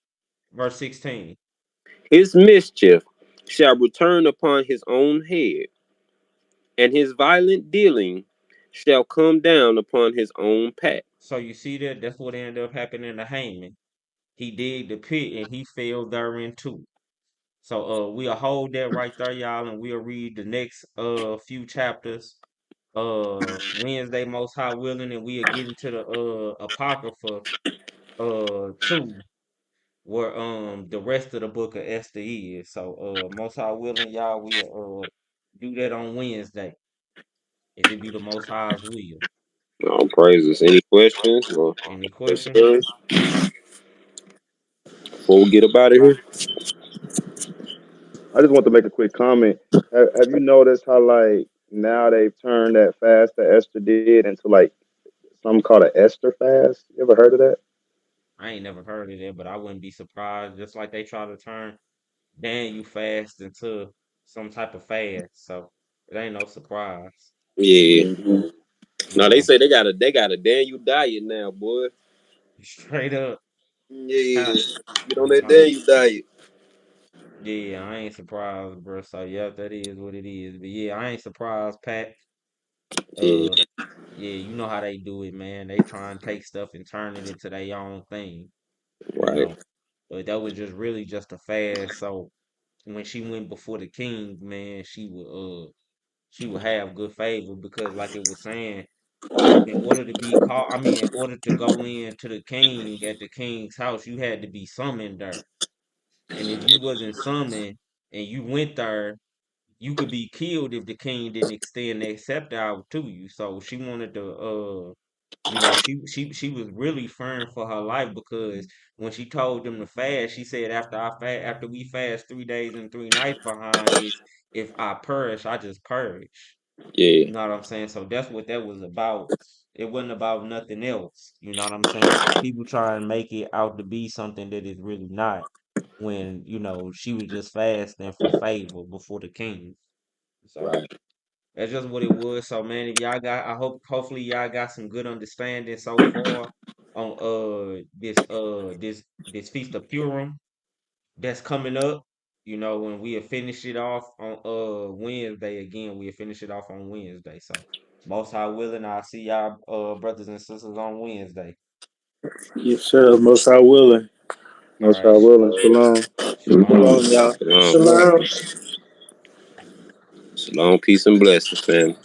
verse 16. His mischief shall return upon his own head, and his violent dealing shall come down upon his own pack. So you see that? That's what ended up happening to Haman. He digged the pit and he fell therein too. So we'll hold that right there, y'all, and we'll read the next few chapters Wednesday, most high willing, and we'll get into the Apocrypha 2, where the rest of the book of Esther is. So most high willing, y'all, we'll do that on Wednesday. If it be the most high's will. All praises. Any questions or Any questions? concerns before we get up out of here? I just want to make a quick comment. Have you noticed how like now they've turned that fast that Esther did into like something called an Esther fast? You ever heard of that? I ain't never heard of that, but I wouldn't be surprised. Just like they try to turn Daniel fast into some type of fast. So it ain't no surprise. Yeah. Hmm. No, they Yeah. say they got a Daniel diet now, boy. Straight up. Yeah. Huh. Get on I'm that trying to Daniel diet. Yeah, I ain't surprised, bro. So yeah, that is what it is. But yeah, I ain't surprised, Pat. Yeah. Uh yeah, you know how they do it, man. They try and take stuff and turn it into their own thing, you Right. know. But that was just really just a fast. So when she went before the king, man, she would have good favor because like it was saying, in order to be called, I mean, in order to go in to the king at the king's house, you had to be summoned there. And if you wasn't summoned and you went there, you could be killed if the king didn't extend that scepter out to you. So she wanted to she was really fearing for her life because when she told them to fast, she said after we fast 3 days and 3 nights behind this, if I perish, I just perish. Yeah. You know what I'm saying? So that's what that was about. It wasn't about nothing else. You know what I'm saying? People try and make it out to be something that is really not. When she was just fasting for favor before the king. So Right. that's just what it was. So man, if y'all got, hopefully y'all got some good understanding so far on this feast of Purim that's coming up. When we'll finish it off on Wednesday again. We'll finish it off on Wednesday. So most high willing, I'll see y'all brothers and sisters on Wednesday. Yes, sir. Most High willing. All Most right, High willing. Shalom. shalom. Shalom, y'all. Shalom. Shalom. Shalom, peace, and blessings, fam.